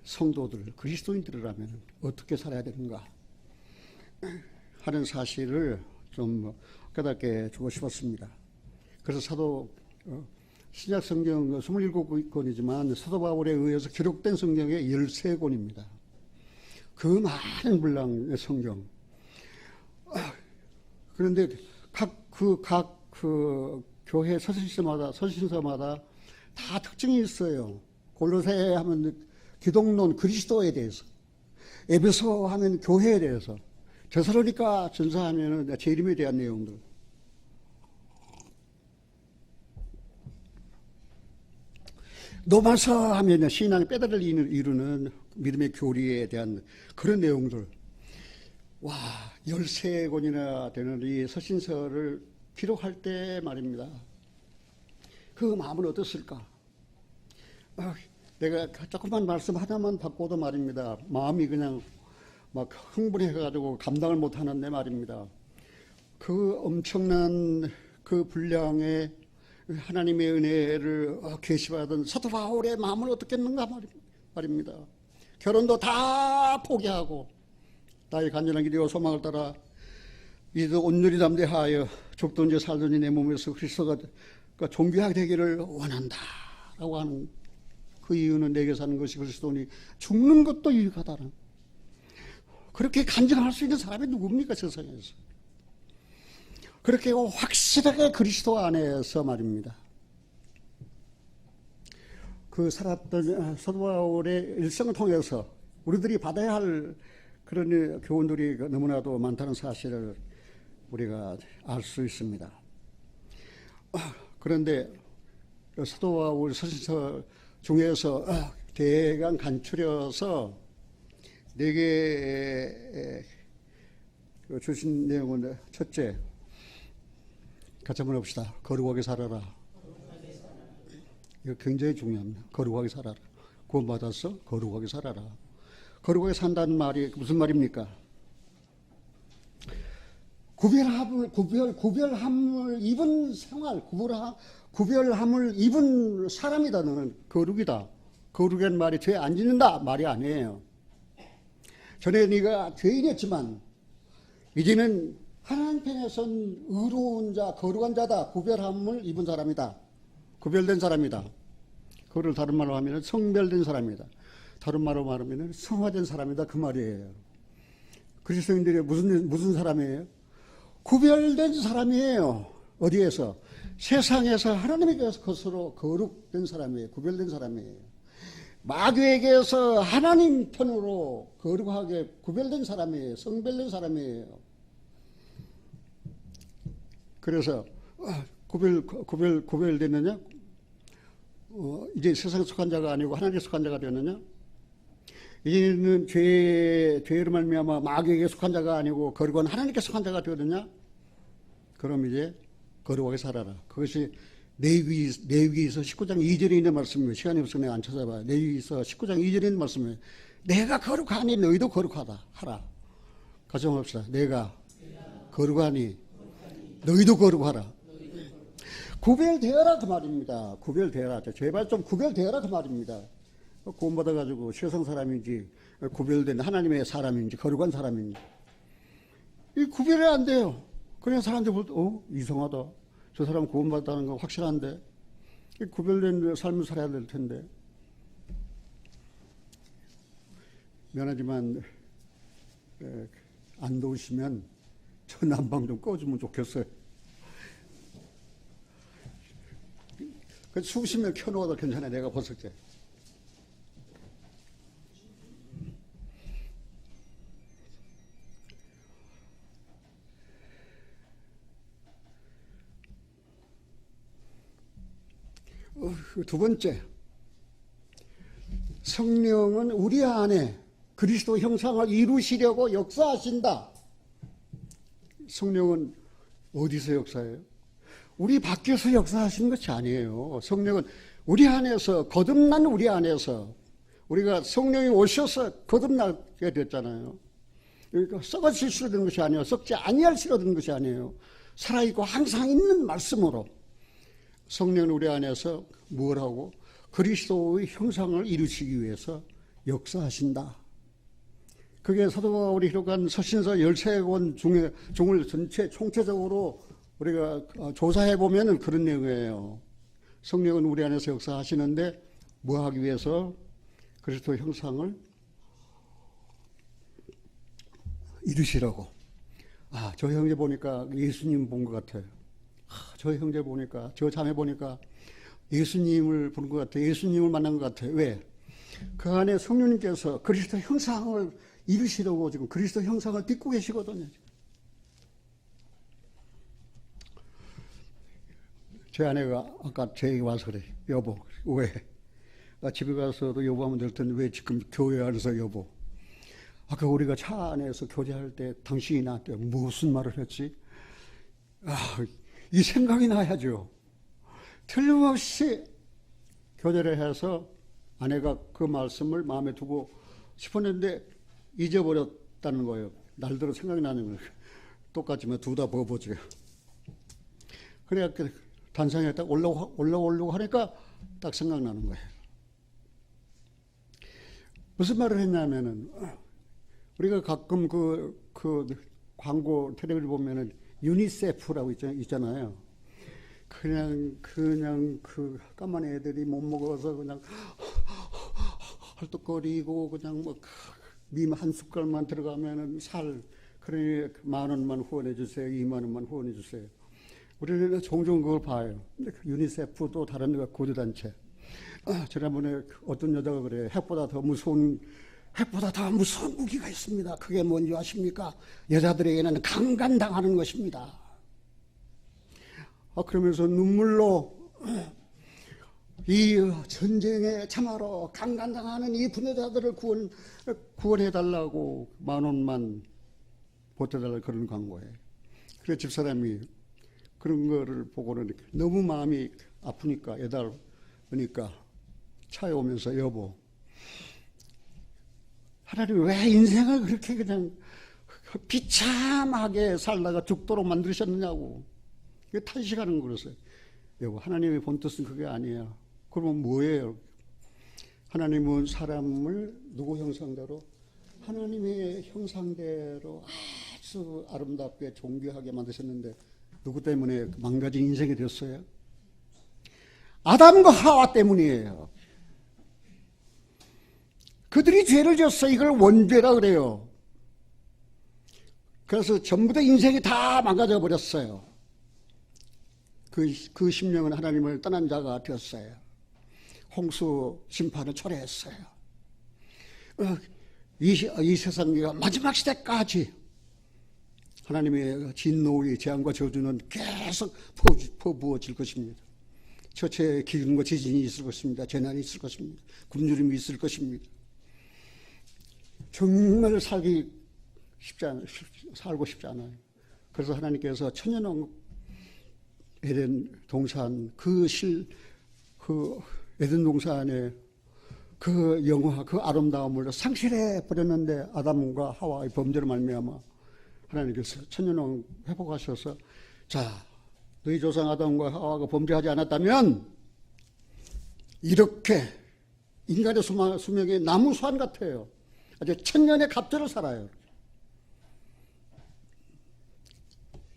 성도들, 그리스도인들이라면 어떻게 살아야 되는가 하는 사실을 좀 깨닫게 주고 싶었습니다. 그래서 신약 성경 27권이지만 사도 바울에 의해서 기록된 성경의 13권입니다. 그 많은 분량의 성경. 그런데 각 교회 서신서마다 다 특징이 있어요. 골로새 하면 기독론 그리스도에 대해서, 에베소 하면 교회에 대해서, 데살로니가 전서하면 제 이름에 대한 내용들. 로마서 하면 신앙의 뼈대를 이루는 믿음의 교리에 대한 그런 내용들. 13권이나 되는 이 서신서를 기록할 때 말입니다. 그 마음은 어떻을까? 내가 조금만 말씀 하나만 바꿔도 말입니다. 마음이 그냥 막 흥분해가지고 감당을 못하는데 말입니다. 그 엄청난 그 분량의 하나님의 은혜를 계시받은 사도 바울의 마음을 어떻겠는가 말입니다. 결혼도 다 포기하고 나의 간절한 기대와 소망을 따라 이도 온전히 담대하여 죽든지 살든지 내 몸에서 그리스도가 존귀하게 되기를 원한다 라고 하는 그 이유는 내게 사는 것이 그리스도니 죽는 것도 유익하다는, 그렇게 간증할 수 있는 사람이 누굽니까 세상에서. 그렇게 확실하게 그리스도 안에서 말입니다. 그 살았던 사도 바울의 일생을 통해서 우리들이 받아야 할 그런 교훈들이 너무나도 많다는 사실을 우리가 알 수 있습니다. 그런데 사도와 우리 서신서 중에서 대강 간추려서 4개 주신 내용은 첫째, 같이 한번 해봅시다. 거룩하게 살아라. 이거 굉장히 중요합니다. 거룩하게 살아라. 구원받았어? 거룩하게 살아라. 거룩하게 산다는 말이 무슨 말입니까? 구별함을 입은 생활, 구별함을 입은 사람이다. 너는 거룩이다. 거룩한 말이 죄 안 짓는다 말이 아니에요. 전에 네가 죄인이었지만 이제는 하나님 편에선 의로운 자, 거룩한 자다. 구별함을 입은 사람이다. 구별된 사람이다. 그거를 다른 말로 하면 성별된 사람이다. 다른 말로 말하면 성화된 사람이다. 그 말이에요. 그리스도인들이 무슨 사람이에요? 구별된 사람이에요. 어디에서? 세상에서 하나님에게서 것으로 거룩된 사람이에요. 구별된 사람이에요. 마귀에게서 하나님 편으로 거룩하게 구별된 사람이에요. 성별된 사람이에요. 그래서 구별됐느냐? 이제 세상에 속한 자가 아니고 하나님께 속한 자가 되었느냐? 이제는 죄로 말미암아 마귀에게 속한 자가 아니고 거룩한 하나님께 속한 자가 되었느냐? 그럼 이제 거룩하게 살아라. 그것이 레위기서 19장 2절에 있는 말씀이에요. 시간이 없어서 내가 안 찾아봐요. 레위기서 19장 2절에 있는 말씀이에요. 내가 거룩하니 너희도 거룩하다 하라. 같이 한번 합시다. 내가 거룩하니 너희도 거룩하라. 구별되어라 그 말입니다. 구별되어라. 제발 좀 구별되어라 그 말입니다. 구원받아가지고 세상 사람인지 구별된 하나님의 사람인지 거룩한 사람인지 이 구별이 안 돼요. 그냥 사람들 볼 때 이상하다. 저 사람 구원받았다는 거 확실한데 구별된 삶을 살아야 될 텐데. 미안하지만 안 더우시면 저 난방 좀 꺼주면 좋겠어요. 수십 명 켜놓아도 괜찮아요. 내가 벗을게. 두 번째, 성령은 우리 안에 그리스도 형상을 이루시려고 역사하신다. 성령은 어디서 역사해요? 우리 밖에서 역사하시는 것이 아니에요. 성령은 우리 안에서, 거듭난 우리 안에서, 우리가 성령이 오셔서 거듭나게 됐잖아요. 그러니까 썩어질 되는 것이 아니에요. 썩지 아니할 수로 되는 것이 아니에요. 살아있고 항상 있는 말씀으로 성령은 우리 안에서 뭘 하고 그리스도의 형상을 이루시기 위해서 역사하신다. 그게 사도 바울이 기록한 서신서 13권 중에 종을 전체 총체적으로 우리가 조사해 보면은 그런 내용이에요. 성령은 우리 안에서 역사하시는데 뭐 하기 위해서? 그리스도 형상을 이루시라고. 저 형제 보니까 예수님 본 것 같아요. 저 형제 보니까, 저 자매 보니까 예수님을 본 것 같아요. 예수님을 만난 것 같아요. 왜? 그 안에 성령님께서 그리스도 형상을 이루시려고 지금 그리스도 형상을 빚고 계시거든요. 제 아내가 아까 제게 와서 그래. 여보, 왜? 집에 가서도 여보하면 될 텐데 왜 지금 교회 안에서 여보? 아까 우리가 차 안에서 교제할 때 당신이 나한테 무슨 말을 했지? 이 생각이 나야죠. 틀림없이 교제를 해서 아내가 그 말씀을 마음에 두고 싶었는데 잊어버렸다는 거예요. 날들어 생각이 나는 거예요. 똑같이 둘 다 버버지요. 그래 단상에 딱 올라오려고 하니까 딱 생각나는 거예요. 무슨 말을 했냐면은 우리가 가끔 그 광고 텔레비를 보면은 유니세프라고 있잖아요. 그냥 그 까만 애들이 못 먹어서 그냥 헐떡거리고 그냥 님 한 숟갈만 들어가면은 그러니 10,000원만 후원해 주세요. 20,000원만 후원해 주세요. 우리는 종종 그걸 봐요. 근데 유니세프도 다른 데가 구조단체. 지난번에 어떤 여자가 그래요. 핵보다 더 무서운 핵보다 더 무서운 무기가 있습니다. 그게 뭔지 아십니까? 여자들에게는 강간당하는 것입니다. 그러면서 눈물로 이 전쟁에 참하러 강간당하는 이 분여자들을 구원해달라고 10,000원만 보태달라고 그런 광고예요. 그래서 집사람이 그런 거를 보고는 너무 마음이 아프니까 애달으니까 차에 오면서 여보, 하나님 왜 인생을 그렇게 그냥 비참하게 살다가 죽도록 만드셨느냐고 탄식하는 거였어요. 여보, 하나님의 본뜻은 그게 아니야. 그러면 뭐예요? 하나님은 사람을 누구 형상대로? 하나님의 형상대로 아주 아름답게 존귀하게 만드셨는데 누구 때문에 망가진 인생이 됐어요? 아담과 하와 때문이에요. 그들이 죄를 지었어. 이걸 원죄라 그래요. 그래서 전부 다 인생이 다 망가져 버렸어요. 그 심령은 하나님을 떠난 자가 되었어요. 홍수 심판을 초래했어요. 이 세상의 마지막 시대까지 하나님의 진노의 재앙과 저주는 계속 퍼부어질 것입니다. 처처에 기근과 지진이 있을 것입니다. 재난이 있을 것입니다. 굶주림이 있을 것입니다. 정말 살고 싶지 않아요. 그래서 하나님께서 천년왕국 에덴 동산 그 에덴 동산의 그 영화, 그 아름다움을 상실해 버렸는데 아담과 하와의 범죄로 말미암아 하나님께서 천년왕국 회복하셔서 자, 너희 조상 아담과 하와가 범죄하지 않았다면 이렇게 인간의 수명이 나무 수완 같아요. 아주 천년의 갑절을 살아요.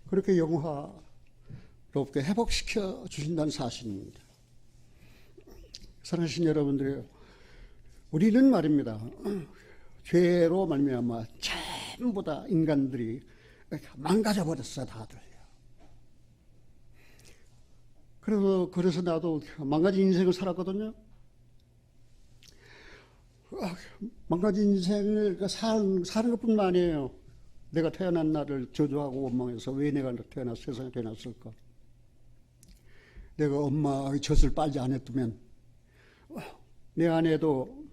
그렇게 영화롭게 회복시켜 주신다는 사실입니다. 사랑하신 여러분들이요, 우리는 말입니다, 죄로 말미암아 전부 다 인간들이 망가져 버렸어, 다들. 그래서 나도 망가진 인생을 살았거든요. 망가진 인생을 사는 것뿐만 아니에요. 내가 태어난 날을 저주하고 원망해서 왜 내가 세상에 태어났을까? 내가 엄마의 젖을 빨지 않았다면 내 아내도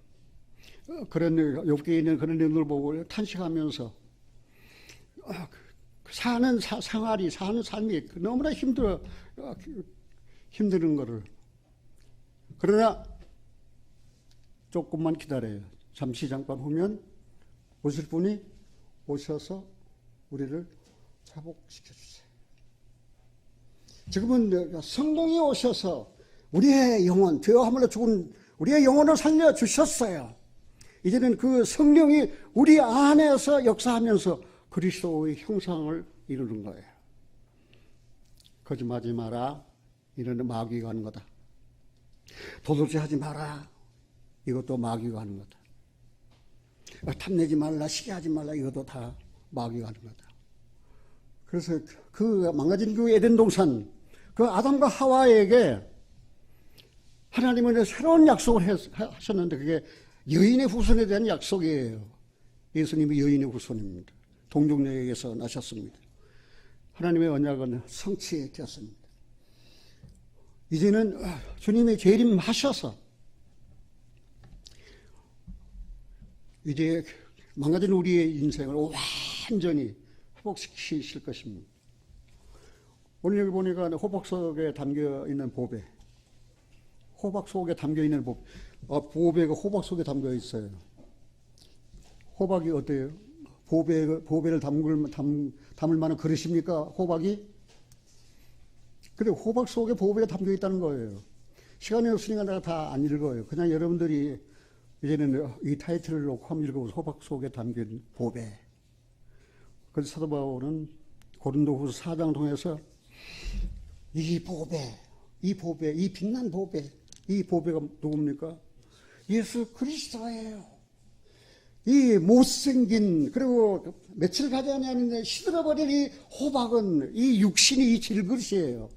그런 욥기에 있는 그런 내용을 보고 탄식하면서 사는 생활이, 사는 삶이 너무나 힘드는 거를. 그러나 조금만 기다려요. 잠시 잠깐 후면 오실 분이 오셔서 우리를 회복시켜주세요. 지금은 성령이 오셔서 우리의 영혼, 죄함으로 죽은 우리의 영혼을 살려주셨어요. 이제는 그 성령이 우리 안에서 역사하면서 그리스도의 형상을 이루는 거예요. 거짓말하지 마라. 이는 마귀가 하는 거다. 도둑질하지 마라. 이것도 마귀가 하는 거다. 탐내지 말라, 시기하지 말라, 이것도 다 마귀가 하는 거다. 그래서 그 망가진 그 에덴 동산, 그 아담과 하와에게 하나님은 새로운 약속을 하셨는데 그게 여인의 후손에 대한 약속이에요. 예수님이 여인의 후손입니다. 동정녀에게서 나셨습니다. 하나님의 언약은 성취되었습니다. 이제는 주님의 재림하셔서 이제 망가진 우리의 인생을 완전히 회복시키실 것입니다. 오늘 여기 보니까 호박 속에 담겨있는 보배, 호박 속에 담겨있는 보배가 호박 속에 담겨 있어요. 호박이 어때요? 보배를 담을 만한 그릇입니까? 호박이? 근데 호박 속에 보배가 담겨 있다는 거예요. 시간이 없으니까 내가 다 안 읽어요. 그냥 여러분들이 이제는 이 타이틀을 놓고 한번 읽어보세요. 호박 속에 담긴 보배. 그래서 사도 바울은 고린도후서 4장 통해서 이 보배, 이 빛난 보배, 이 보배가 누굽니까? 예수 그리스도예요. 이 못생긴, 그리고 며칠 가지 않았는데 시들어버린 이 호박은 이 육신이 이 질그릇이에요.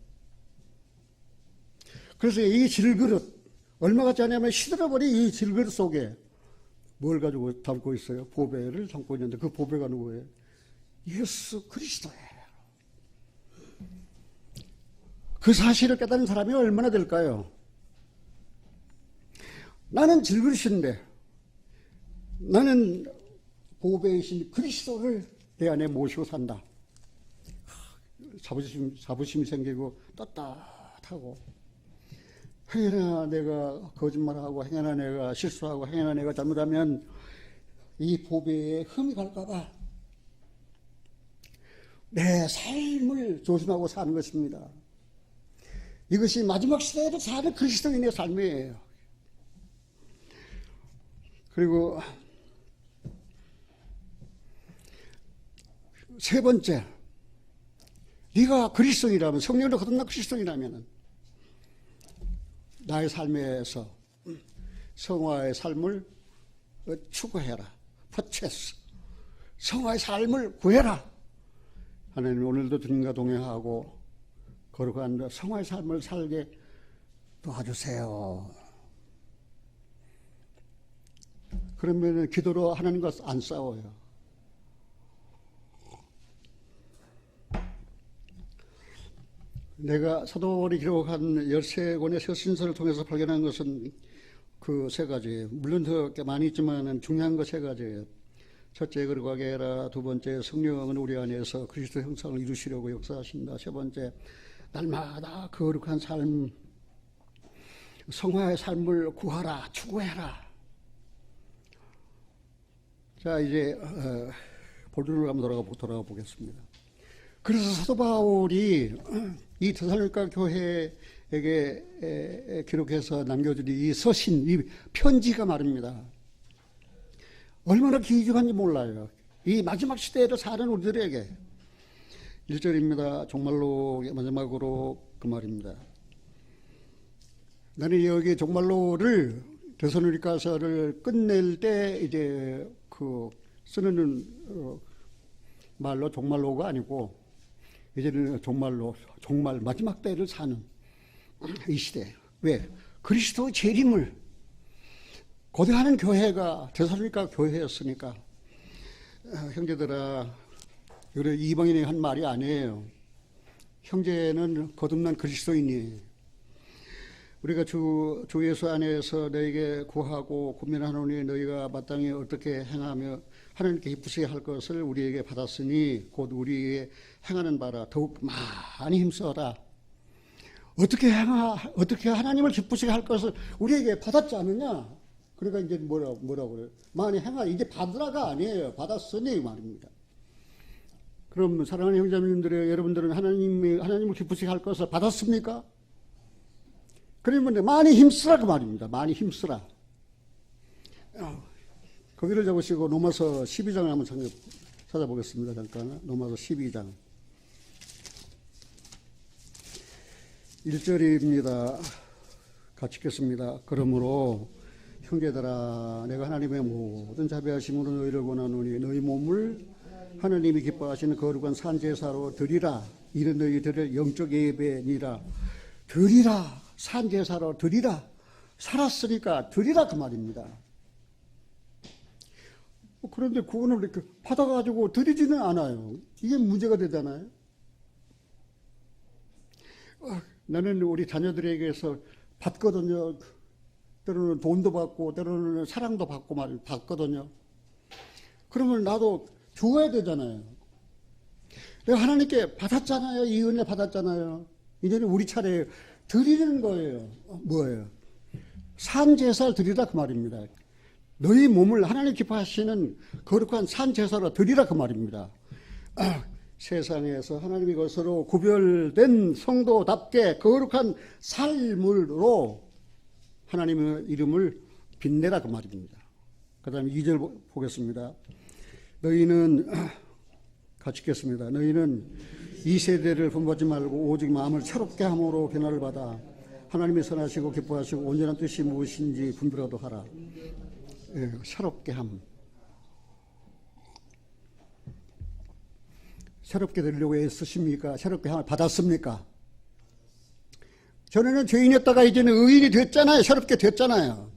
그래서 이 질그릇, 얼마 같지 않냐면 시들어버린 이 질그릇 속에 뭘 가지고 담고 있어요? 보배를 담고 있는데 그 보배가 누구예요? 예수 그리스도예요. 그 사실을 깨닫는 사람이 얼마나 될까요? 나는 질그릇인데 나는 보배이신 그리스도를 내 안에 모시고 산다. 자부심이 생기고 떳떳하고, 행여나 내가 거짓말하고 행여나 내가 실수하고 행여나 내가 잘못하면 이 보배에 흠이 갈까봐 내 삶을 조심하고 사는 것입니다. 이것이 마지막 시대에도 사는 그리스도인의 삶이에요. 그리고 세 번째, 네가 그리스도인이라면, 성령으로 거듭난 그리스도인이라면 나의 삶에서 성화의 삶을 추구해라. 퍼체스, 성화의 삶을 구해라. 하나님 오늘도 주님과 동행하고 거룩한 성화의 삶을 살게 도와주세요. 그러면 기도로 하나님과 안 싸워요. 내가 사도 바울이 기록한 13권의 서신서를 통해서 발견한 것은 그 세 가지예요. 물론 더 많이 있지만 중요한 거 세 가지예요. 첫째, 거룩하게 해라. 두 번째, 성령은 우리 안에서 그리스도 형상을 이루시려고 역사하신다. 세 번째, 날마다 거룩한 삶, 성화의 삶을 구하라, 추구해라. 자, 이제 본론으로 한번 돌아가 보겠습니다. 그래서 사도 바울이 이 데살로니가 교회에게 기록해서 남겨준 이 서신, 이 편지가 말입니다. 얼마나 귀중한지 몰라요. 이 마지막 시대에도 사는 우리들에게. 1절입니다. 정말로 마지막으로 그 말입니다. 나는 여기 정말로를 데살로니가서를 끝낼 때 이제 그 쓰는 말로 정말로가 아니고 이제는 정말로, 정말 마지막 때를 사는 이 시대. 왜? 그리스도의 재림을 고대하는 교회가 데살로니가 교회였으니까. 형제들아, 이거 이방인이 한 말이 아니에요. 형제는 거듭난 그리스도인이에요. 우리가 주 예수 안에서 너에게 구하고 고민하노니 너희가 마땅히 어떻게 행하며 하나님께 기쁘시게 할 것을 우리에게 받았으니 곧 우리에게 행하는 바라. 더욱 많이 힘써라. 어떻게 하나님을 기쁘시게 할 것을 우리에게 받았지 않느냐? 그러니까 이제 뭐라고 그래요? 많이 행하라. 이제 받으라가 아니에요. 받았으니 말입니다. 그럼 사랑하는 형제님들, 여러분들은 하나님을 기쁘시게 할 것을 받았습니까? 그러면 많이 힘쓰라 그 말입니다. 많이 힘쓰라. 거기를 잡으시고 로마서 12장을 한번 찾아보겠습니다. 잠깐. 로마서 12장 1절입니다. 같이 읽겠습니다. 그러므로 형제들아, 내가 하나님의 모든 자비하심으로 너희를 권하노니 너희 몸을 하나님이 기뻐하시는 거룩한 산제사로 드리라. 이는 너희들의 영적 예배니라. 드리라. 산제사로 드리라. 살았으니까 드리라 그 말입니다. 그런데 그거는 이렇게 받아가지고 드리지는 않아요. 이게 문제가 되잖아요. 나는 우리 자녀들에게서 받거든요. 때로는 돈도 받고 때로는 사랑도 받고 받거든요. 그러면 나도 줘야 되잖아요. 내가 하나님께 받았잖아요. 이 은혜 받았잖아요. 이제는 우리 차례에 드리는 거예요. 뭐예요? 산제사를 드리라 그 말입니다. 너희 몸을 하나님 기뻐하시는 거룩한 산제사로 드리라 그 말입니다. 세상에서 하나님의 것으로 구별된 성도답게 거룩한 삶으로 하나님의 이름을 빛내라 그 말입니다. 그 다음에 2절 보겠습니다. 너희는 같이 읽겠습니다. 너희는 이 세대를 본받지 말고 오직 마음을 새롭게 함으로 변화를 받아 하나님이 선하시고 기뻐하시고 온전한 뜻이 무엇인지 분별하도록 하라. 예, 새롭게 함. 새롭게 되려고 애쓰십니까? 새롭게 함을 받았습니까? 전에는 죄인이었다가 이제는 의인이 됐잖아요. 새롭게 됐잖아요.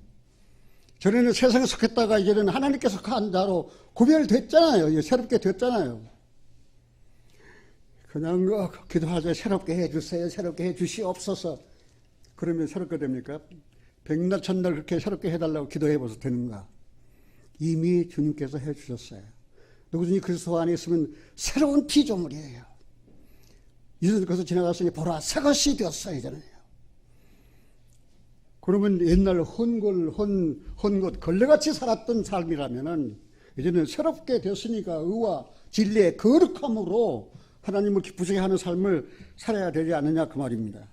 전에는 세상에 속했다가 이제는 하나님께 속한 자로 구별됐잖아요. 새롭게 됐잖아요. 그냥 기도하자. 새롭게 해주세요. 새롭게 해주시옵소서. 그러면 새롭게 됩니까? 백날 천날 그렇게 새롭게 해달라고 기도해봐서 되는가? 이미 주님께서 해주셨어요. 누구든지 그리스도 안에 있으면 새로운 피조물이에요. 이제는 그것을 지나갔으니 보라 새것이 되었어요. 이제는. 그러면 옛날 헌것 걸레같이 살았던 삶이라면은 이제는 새롭게 됐으니까 의와 진리의 거룩함으로 하나님을 기쁘시게 하는 삶을 살아야 되지 않느냐 그 말입니다.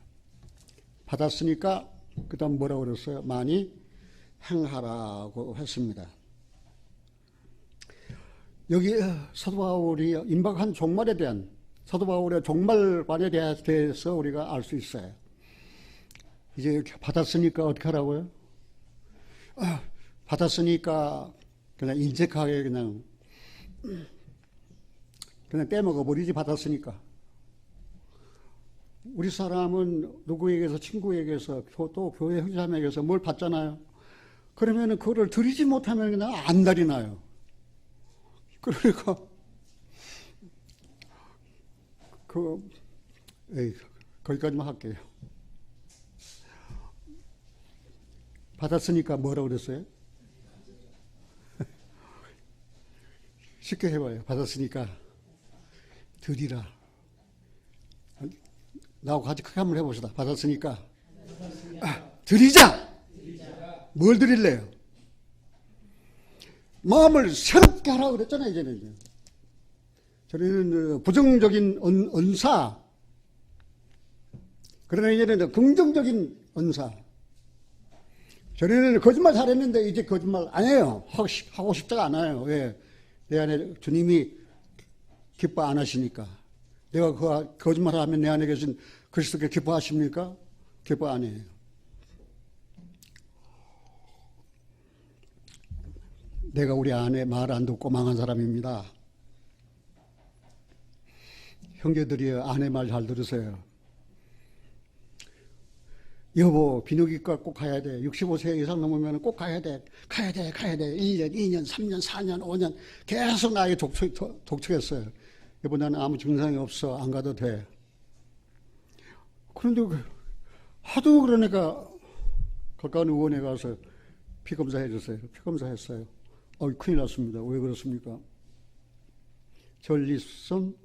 받았으니까 그 다음 뭐라고 그랬어요? 많이 행하라고 했습니다. 여기 사도 바울이 임박한 종말에 대한 사도 바울의 종말관에 대해서 우리가 알 수 있어요. 이제 받았으니까 어떻게 하라고요? 받았으니까 그냥 인색하게 그냥 떼먹어 버리지. 받았으니까. 우리 사람은 누구에게서 친구에게서 또 교회 형제자매에게서 뭘 받잖아요. 그러면은 그거를 드리지 못하면 그냥 안달이 나요. 그러니까 거기까지만 할게요. 받았으니까 뭐라고 그랬어요? 쉽게 해봐요. 받았으니까 드리라. 나하고 같이 크게 한번 해봅시다. 받았으니까 드리자. 뭘 드릴래요? 마음을 새롭게 하라고 그랬잖아요. 이제는. 저는 부정적인 은사, 그러나 이제는 긍정적인 은사. 전에는 거짓말 잘했는데 이제 거짓말 안 해요. 하고 싶지가 않아요. 왜? 내 안에 주님이 기뻐 안 하시니까. 내가 거짓말을 하면 내 안에 계신 그리스도께 기뻐하십니까? 기뻐 안 해요. 내가 우리 아내 말 안 듣고 망한 사람입니다. 형제들이 아내 말 잘 들으세요. 여보, 비뇨기과 꼭 가야 돼. 65세 이상 넘으면 꼭 가야 돼. 가야 돼. 1년, 2년, 3년, 4년, 5년. 계속 나에게 독촉했어요. 여보, 나는 아무 증상이 없어. 안 가도 돼. 그런데 하도 그러니까 가까운 의원에 가서 피검사 해주세요. 피검사 했어요. 큰일 났습니다. 왜 그렇습니까? 전립선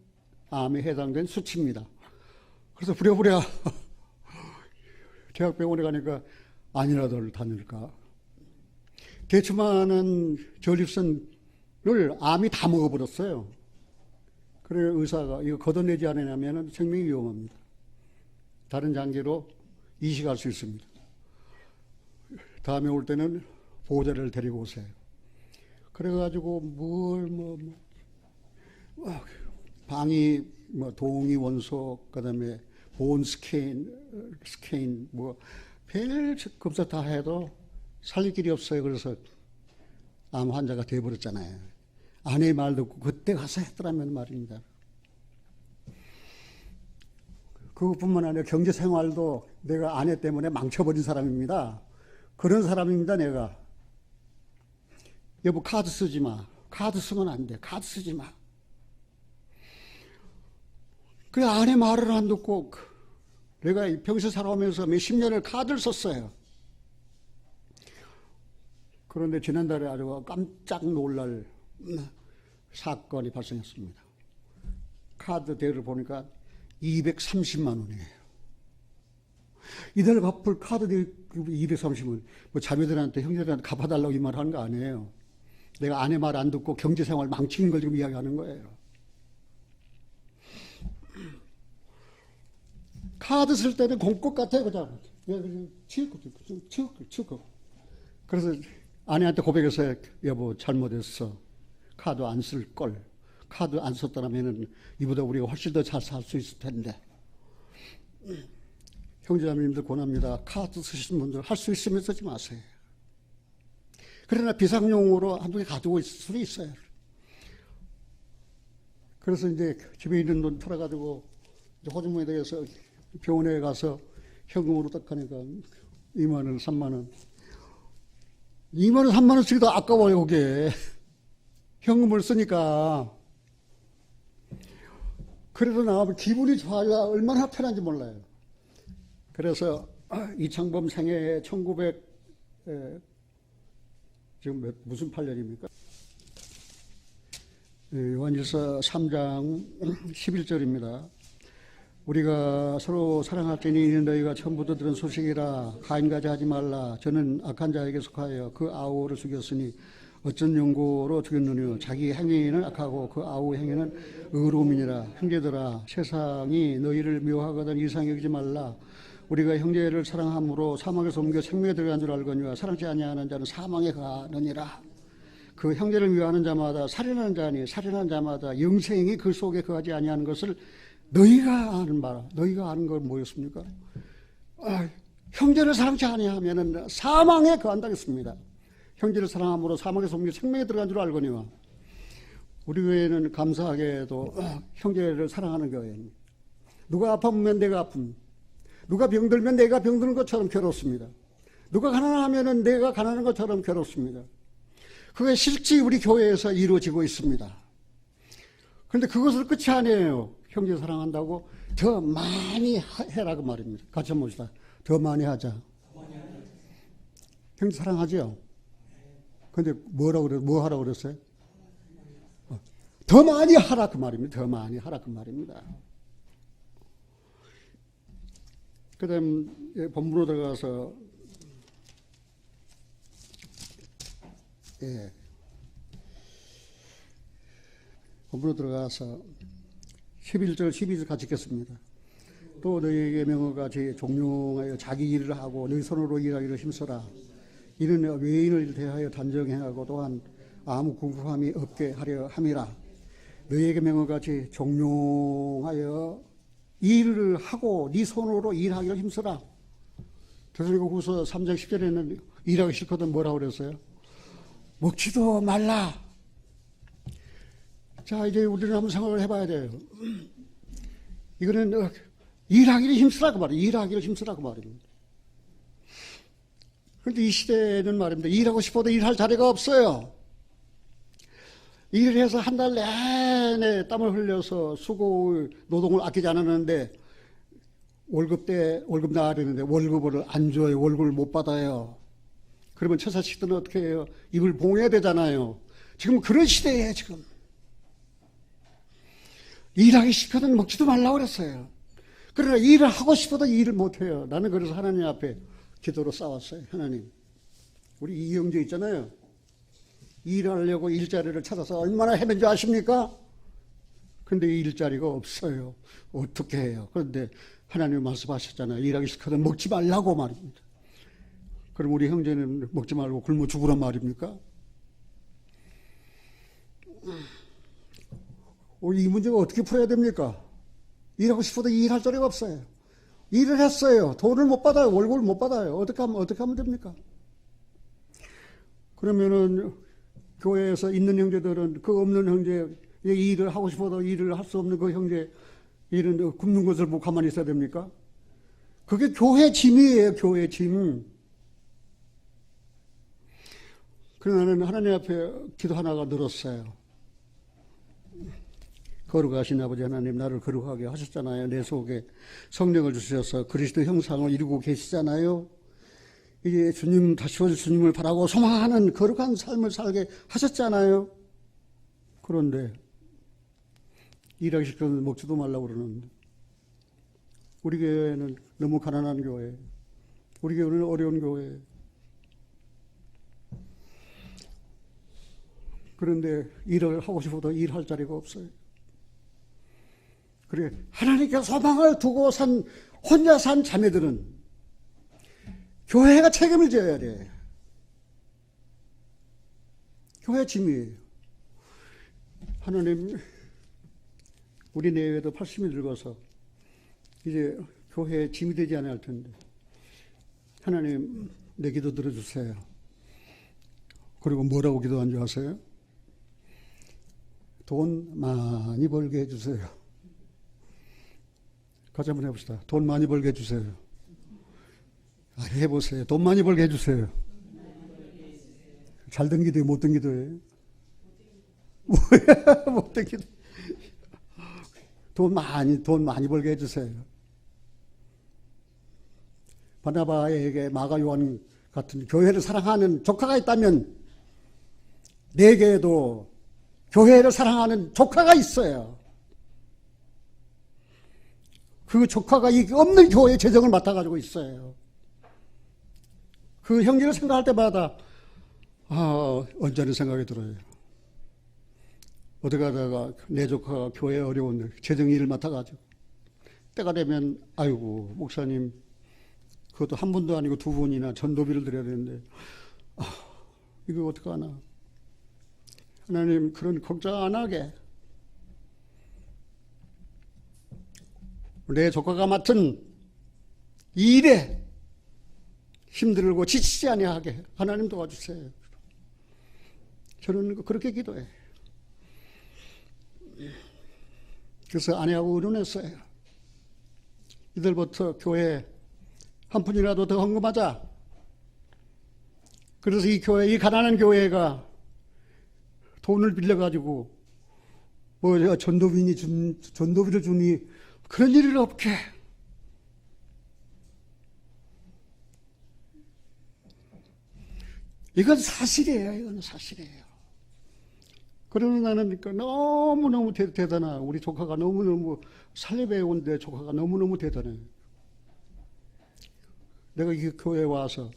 암에 해당된 수치입니다. 그래서 부랴부랴 대학병원에 가니까 아니라도 다닐까. 대추만한 전립선을 암이 다 먹어버렸어요. 그래 의사가 이거 걷어내지 않으냐면 생명이 위험합니다. 다른 장기로 이식할 수 있습니다. 다음에 올 때는 보호자를 데리고 오세요. 그래가지고 방위 동위 원소 그다음에 본 스케인 별 검사 다 해도 살릴 길이 없어요. 그래서 암 환자가 돼버렸잖아요. 아내의 말 듣고 그때 가서 했더라면 말입니다. 그것뿐만 아니라 경제 생활도 내가 아내 때문에 망쳐버린 사람입니다. 그런 사람입니다. 내가. 여보 카드 쓰지 마. 카드 쓰면 안 돼. 카드 쓰지 마. 그 아내 말을 안 듣고 내가 평생 살아오면서 몇십 년을 카드를 썼어요. 그런데 지난달에 아주 깜짝 놀랄 사건이 발생했습니다. 카드 대를 보니까 230만 원이에요. 이달 갚을 카드 대 230만 원. 자매들한테 형제들한테 갚아달라고 이 말 하는 거 아니에요. 내가 아내 말 안 듣고 경제생활 망치는 걸 지금 이야기하는 거예요. 카드 쓸 때는 공꽃 같아요. 그냥 치우고. 그래서 아내한테 고백했어요. 여보 잘못했어. 카드 안 쓸 걸. 카드 안 썼더라면 이보다 우리가 훨씬 더 잘 살 수 있을 텐데. 형제자매님들 권합니다. 카드 쓰시는 분들 할 수 있으면 쓰지 마세요. 그러나 비상용으로 한두 개 가지고 있을 수도 있어요. 그래서 이제 집에 있는 돈 털어가지고 호주머니에 대해서 병원에 가서 현금으로 딱 하니까 2만 원, 3만 원. 2만 원, 3만 원 쓰기도 아까워요, 그게. 현금을 쓰니까. 그래도 나가면 기분이 좋아요. 얼마나 편한지 몰라요. 그래서 이창범 생애 1900, 지금 무슨 8년입니까? 요한일서 3장 11절입니다. 우리가 서로 사랑할 때니 이는 너희가 처음부터 들은 소식이라. 가인같이 하지 말라. 저는 악한 자에게 속하여 그 아우를 죽였으니 어쩐 용고로 죽였느냐. 자기 행위는 악하고 그 아우 행위는 의로움이니라. 형제들아, 세상이 너희를 미워하거든 이상히 여기지 말라. 우리가 형제를 사랑함으로 사망에서 옮겨 생명에 들어간 줄 알거니와 사랑치 아니하는 자는 사망에 가느니라. 그 형제를 미워하는 자마다 살인하는 자니 살인하는 자마다 영생이 그 속에 거하지 아니하는 것을 너희가 아는 바라. 너희가 아는 건 뭐였습니까? 형제를 사랑치 아니하면 사망에 거한다 했습니다. 형제를 사랑함으로 사망에서 옮겨 생명에 들어간 줄 알거니와. 우리 교회는 감사하게도 형제를 사랑하는 교회입니다. 누가 아프면 내가 아픔, 누가 병들면 내가 병드는 것처럼 괴롭습니다. 누가 가난하면 내가 가난한 것처럼 괴롭습니다. 그게 실제 우리 교회에서 이루어지고 있습니다. 그런데 그것을 끝이 아니에요. 형제 사랑한다고 더 많이 해라 그 말입니다. 같이 한번 봅시다. 더 많이 하자. 형제 사랑하죠? 근데 뭐라고 그래요? 뭐 하라고 그랬어요? 더 많이 하라 그 말입니다. 더 많이 하라 그 말입니다. 그 다음 본문으로 들어가서 본문으로 들어가서 11절 12절 같이 읽겠습니다. 또 너희에게 명하같이 종용하여 자기 일을 하고 너희 손으로 일하기를 힘써라. 이는 외인을 대하여 단정해하고 또한 아무 궁금함이 없게 하려 함이라. 너희에게 명하같이 종용하여 일을 하고 네 손으로 일하기를 힘써라. 데살로니가후서 3장 10절에는 일하기 싫거든 뭐라고 그랬어요? 먹지도 말라. 자, 이제 우리는 한번 생각을 해봐야 돼요. 이거는 일하기를 힘쓰라고 말이에요. 일하기를 힘쓰라고 말입니다. 그런데 이 시대는 말입니다. 일하고 싶어도 일할 자리가 없어요. 일을 해서 한 달 내내 땀을 흘려서 수고 노동을 아끼지 않았는데 월급 나가려는데 월급을 안 줘요. 월급을 못 받아요. 그러면 처자식들은 어떻게 해요? 입을 봉해야 되잖아요. 지금 그런 시대예요. 지금. 일하기 싫거든 먹지도 말라고 그랬어요. 그러나 일을 하고 싶어도 일을 못해요. 나는 그래서 하나님 앞에 기도로 싸웠어요. 하나님, 우리 이영재 있잖아요. 일하려고 일자리를 찾아서 얼마나 헤맨지 아십니까? 근데 일자리가 없어요. 어떻게 해요? 그런데 하나님 말씀하셨잖아요. 일하기 싫거든 먹지 말라고 말입니다. 그럼 우리 형제는 먹지 말고 굶어 죽으란 말입니까? 이 문제가 어떻게 풀어야 됩니까? 일하고 싶어도 일할 자리가 없어요. 일을 했어요. 돈을 못 받아요. 월급을 못 받아요. 어떻게 하면 됩니까? 그러면은 교회에서 있는 형제들은 그 없는 형제 일을 하고 싶어도 일을 할 수 없는 그 형제 일은 굶는 것을 보고 가만히 있어야 됩니까? 그게 교회 짐이에요. 교회 짐. 그러나 나는 하나님 앞에 기도 하나가 늘었어요. 거룩하신 아버지 하나님, 나를 거룩하게 하셨잖아요. 내 속에 성령을 주셔서 그리스도 형상을 이루고 계시잖아요. 이제 주님, 다시 오실 주님을 바라고 소망하는 거룩한 삶을 살게 하셨잖아요. 그런데 일하기 싫거든 먹지도 말라고 그러는데 우리 교회는 너무 가난한 교회, 우리 교회는 어려운 교회. 그런데 일을 하고 싶어도 일할 자리가 없어요. 그래, 하나님께 소망을 두고 혼자 산 자매들은 교회가 책임을 져야 돼. 교회 짐이에요. 하나님, 우리 내외도 80이 늙어서 이제 교회에 짐이 되지 않을 텐데 하나님, 내 기도 들어주세요. 그리고 뭐라고 기도한 줄 아세요? 돈 많이 벌게 해주세요. 같이 한번 해봅시다. 돈 많이 벌게 해주세요. 해보세요. 돈 많이 벌게 해주세요. 잘 된 기도예요, 못 된 기도예요? 못 된 기도. 돈 많이 벌게 해주세요. 바나바에게 마가 요한 같은 교회를 사랑하는 조카가 있다면 내게도 교회를 사랑하는 조카가 있어요. 그 조카가 이 없는 교회의 재정을 맡아가지고 있어요. 그 형제를 생각할 때마다 언짢은 생각이 들어요. 어디 가다가 내 조카가 교회에 어려운 재정 일을 맡아가지고 때가 되면 아이고 목사님 그것도 한 분도 아니고 두 분이나 전도비를 드려야 되는데 이거 어떡하나. 하나님 그런 걱정 안 하게 내 조카가 맡은 이 일에 힘들고 지치지 아니하게 하나님 도와주세요. 저는 그렇게 기도해요. 그래서 아내하고 의논했어요. 이들부터 교회 한 푼이라도 더 헌금하자. 그래서 이 교회, 이 가난한 교회가 돈을 빌려가지고 전도비를 주니 그런 일이 없게. 이건 사실이에요. 이건 사실이에요. 그러는 나는 너무너무 대단하. 우리 조카가 너무너무 살려배운 내 조카가 너무너무 대단해. 내가 이 교회에 와서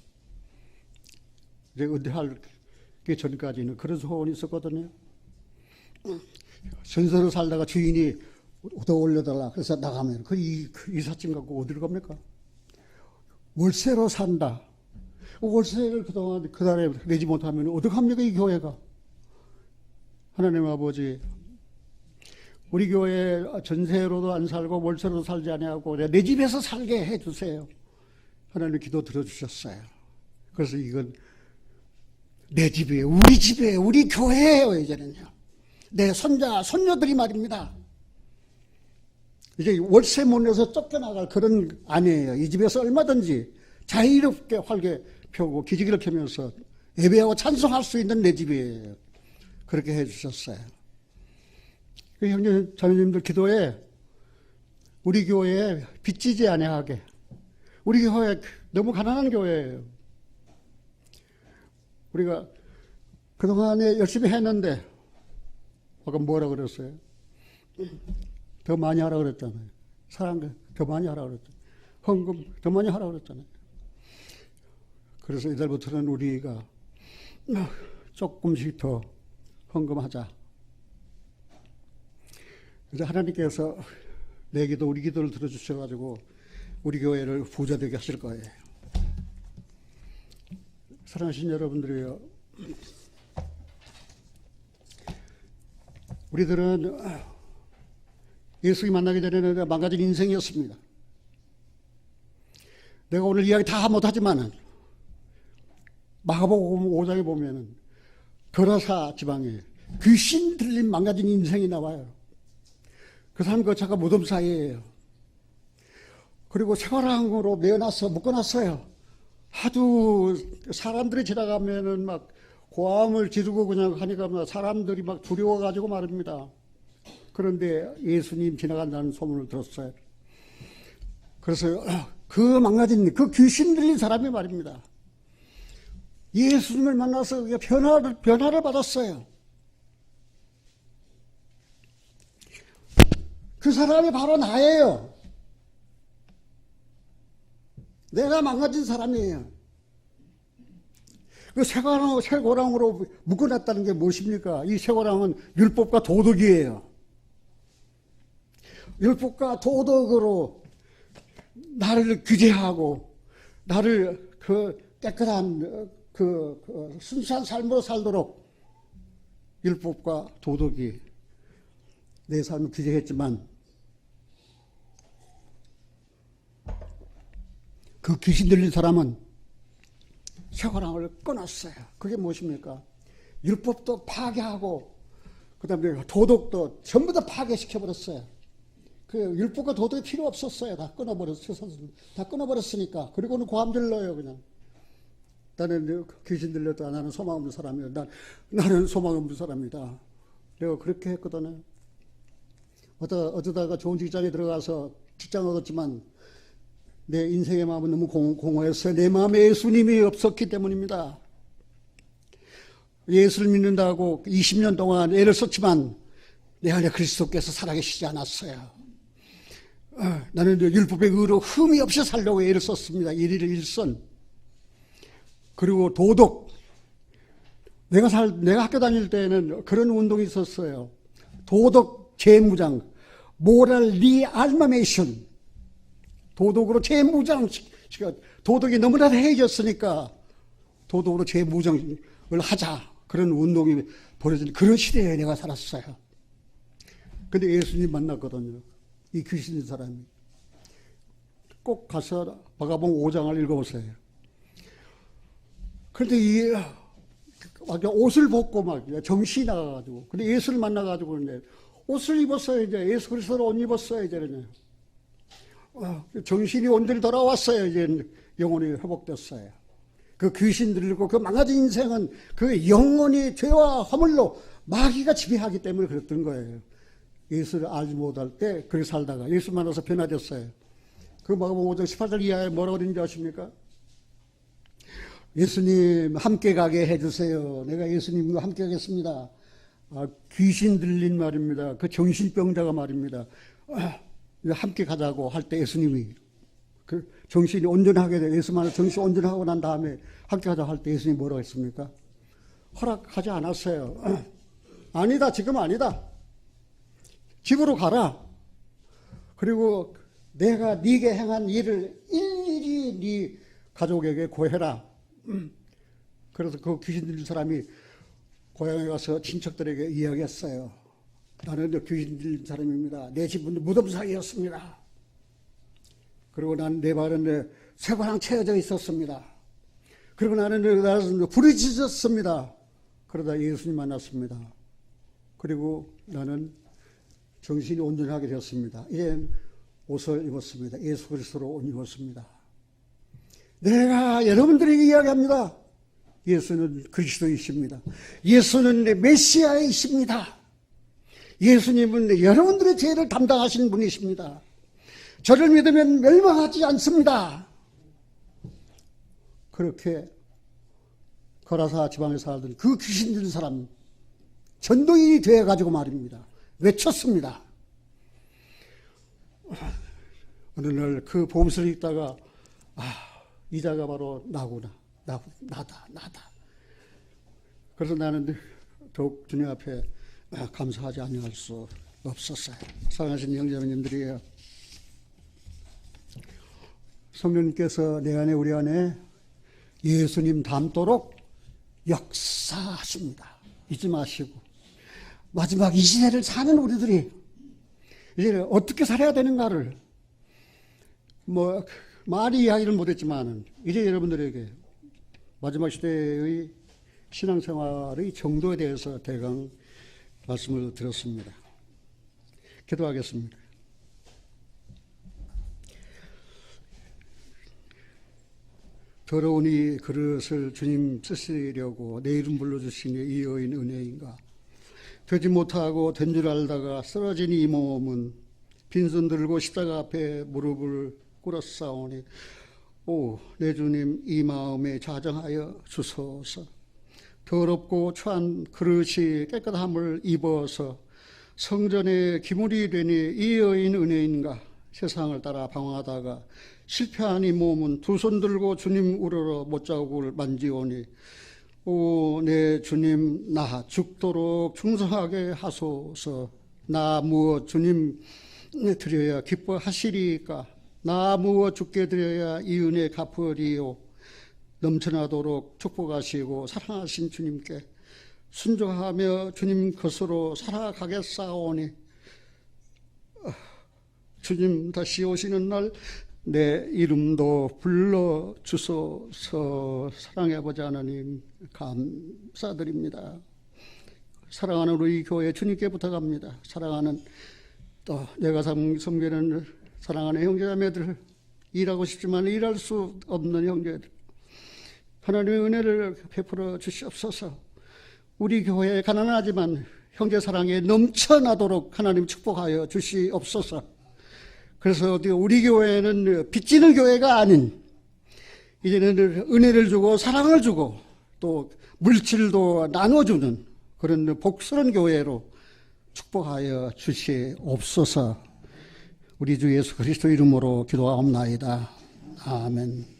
이제 은퇴하기 전까지는 그런 소원이 있었거든요. 전세로 살다가 주인이 더 올려달라. 그래서 나가면 그 이삿짐 갖고 어디로 갑니까? 월세로 산다. 월세를 그동안 그 달에 내지 못하면 어떡합니까 이 교회가? 하나님 아버지, 우리 교회 전세로도 안 살고 월세로도 살지 아니하고 내 집에서 살게 해주세요. 하나님 기도 들어주셨어요. 그래서 이건 내 집이에요. 우리 집이에요. 우리 교회예요. 이제는요. 내 손자, 손녀들이 말입니다. 이제 월세 못 내서 쫓겨나갈 그런 아니에요. 이 집에서 얼마든지 자유롭게 활개 펴고 기지개를 펴면서 예배하고 찬송할 수 있는 내 집이에요. 그렇게 해주셨어요. 형님, 자매님들 기도에 우리 교회에 빚지지 아니하게. 우리 교회 너무 가난한 교회예요. 우리가 그동안에 열심히 했는데 아까 뭐라 그랬어요? 더 많이 하라 그랬잖아요. 사랑을 더 많이 하라 그랬잖아요. 헌금 더 많이 하라 그랬잖아요. 그래서 이달부터는 우리가 조금씩 더 헌금하자. 그래서 하나님께서 내 기도, 우리 기도를 들어주셔가지고 우리 교회를 부자되게 하실 거예요. 사랑하신 여러분들이요. 우리들은 예수님 만나기 전에는 망가진 인생이었습니다. 내가 오늘 이야기 다 못하지만은 마가복음 5장에 보면은 거라사 지방에 귀신 들린 망가진 인생이 나와요. 그 사람 그 자가 무덤 사이에요. 그리고 쇠고랑으로 메어놔서 묶어놨어요. 하도 사람들이 지나가면은 막 고함을 지르고 그냥 하니까 사람들이 막 두려워가지고 말입니다. 그런데 예수님 지나간다는 소문을 들었어요. 그래서 그 망가진, 그 귀신 들린 사람이 말입니다. 예수님을 만나서 변화를 받았어요. 그 사람이 바로 나예요. 내가 망가진 사람이에요. 그 쇠고랑으로 묶어놨다는 게 무엇입니까? 이 쇠고랑은 율법과 도덕이에요. 율법과 도덕으로 나를 규제하고 나를 그 깨끗한 순수한 삶으로 살도록 율법과 도덕이 내 삶을 규제했지만 그 귀신 들린 사람은 쇠고랑을 끊었어요. 그게 무엇입니까? 율법도 파괴하고 그 다음에 도덕도 전부 다 파괴시켜버렸어요. 그 율법과 도덕이 필요 없었어요. 다 끊어버렸으니까. 그리고는 고함질러요 그냥. 나는 귀신 들렸다. 나는 소망 없는 사람이다. 나는 소망 없는 사람이다. 내가 그렇게 했거든요. 어쩌다가 좋은 직장에 들어가서 직장 얻었지만 내 인생의 마음은 너무 공허했어요. 내 마음에 예수님이 없었기 때문입니다. 예수를 믿는다고 20년 동안 애를 썼지만 내 안에 그리스도께서 살아계시지 않았어요. 나는 율법의 의로 흠이 없이 살려고 애를 썼습니다. 일일 일선. 그리고 도덕. 내가 학교 다닐 때는 그런 운동이 있었어요. 도덕 재무장, 모랄 리알마메이션. 도덕으로 재무장. 도덕이 너무나 해졌으니까 도덕으로 재무장을 하자. 그런 운동이 벌어진 그런 시대에 내가 살았어요. 근데 예수님 만났거든요. 이 귀신 있는 사람이. 꼭 가서 마가복음 5장을 읽어보세요. 그런데 이 옷을 벗고 막 정신이 나가가지고, 근데 예수를 만나가지고 이제 옷을 입었어요. 이제 예수 그리스도로 옷 입었어요. 이제 정신이 온전히 돌아왔어요. 이제 영혼이 회복됐어요. 그 귀신 들리고 그 망가진 인생은 그 영혼이 죄와 허물로 마귀가 지배하기 때문에 그랬던 거예요. 예수를 알지 못할 때 그렇게 살다가 예수 만나서 변화됐어요. 그 마가복음 5장 18절 이하에 뭐라고 그러는지 아십니까? 예수님 함께 가게 해주세요. 내가 예수님과 함께 가겠습니다. 귀신 들린 말입니다. 그 정신병자가 말입니다. 함께 가자고 할 때 예수님이 그 정신이 온전하게 돼 예수만 정신 온전하고 난 다음에 함께 가자 할 때 예수님이 뭐라고 했습니까? 허락하지 않았어요. 아니다, 지금 아니다. 집으로 가라. 그리고 내가 네게 행한 일을 일일이 네 가족에게 고해라. 그래서 그 귀신 들린 사람이 고향에 가서 친척들에게 이야기했어요. 나는 귀신 들린 사람입니다. 내 집은 무덤 사이였습니다. 그리고 나는 내 발은 쇠고랑 채워져 있었습니다. 그리고 나는 부르짖었습니다. 그러다 예수님 만났습니다. 그리고 나는 정신이 온전하게 되었습니다. 이제 옷을 입었습니다. 예수 그리스도로 옷 입었습니다. 내가 여러분들에게 이야기합니다. 예수는 그리스도이십니다. 예수는 메시아이십니다. 예수님은 여러분들의 죄를 담당하신 분이십니다. 저를 믿으면 멸망하지 않습니다. 그렇게 거라사 지방에 살던 그 귀신 들린 사람 전도인이 되어가지고 말입니다. 외쳤습니다. 어느 날 그 보험서를 읽다가 이 자가 바로 나구나. 나다. 그래서 나는 더욱 주님 앞에 감사하지 않을 수 없었어요. 사랑하신 형제님들이에요. 성령님께서 내 안에 우리 안에 예수님 닮도록 역사하십니다. 잊지 마시고 마지막 이 시대를 사는 우리들이 이제 어떻게 살아야 되는가를 많이 이야기를 못했지만 이제 여러분들에게 마지막 시대의 신앙생활의 정도에 대해서 대강 말씀을 드렸습니다. 기도하겠습니다. 더러운 이 그릇을 주님 쓰시려고 내 이름 불러주시니 이 여인 은혜인가. 되지 못하고 된 줄 알다가 쓰러진 이 몸은 빈손 들고 십자가 앞에 무릎을 꿇었사오니 내 주님 이 마음에 자정하여 주소서. 더럽고 추한 그릇이 깨끗함을 입어서 성전에 기물이 되니 이 여인 은혜인가. 세상을 따라 방황하다가 실패한 이 몸은 두 손 들고 주님 우러러 못자국을 만지오니 내 주님 나 죽도록 충성하게 하소서. 나 무엇 주님 드려야 기뻐하시리까. 나 무엇 주께 드려야 이 은혜 갚으리요. 넘쳐나도록 축복하시고 사랑하신 주님께 순종하며 주님 것으로 살아가겠사오니 주님 다시 오시는 날 내 이름도 불러주소서. 사랑해보자 하나님 감사드립니다. 사랑하는 우리 교회 주님께 부탁합니다. 사랑하는 또 내가 섬기는 사랑하는 형제자매들 일하고 싶지만 일할 수 없는 형제들 하나님의 은혜를 베풀어 주시옵소서. 우리 교회 가난하지만 형제 사랑에 넘쳐나도록 하나님 축복하여 주시옵소서. 그래서 우리 교회는 빚지는 교회가 아닌, 이제는 은혜를 주고 사랑을 주고 또 물질도 나눠주는 그런 복스러운 교회로 축복하여 주시옵소서. 우리 주 예수 그리스도 이름으로 기도하옵나이다. 아멘.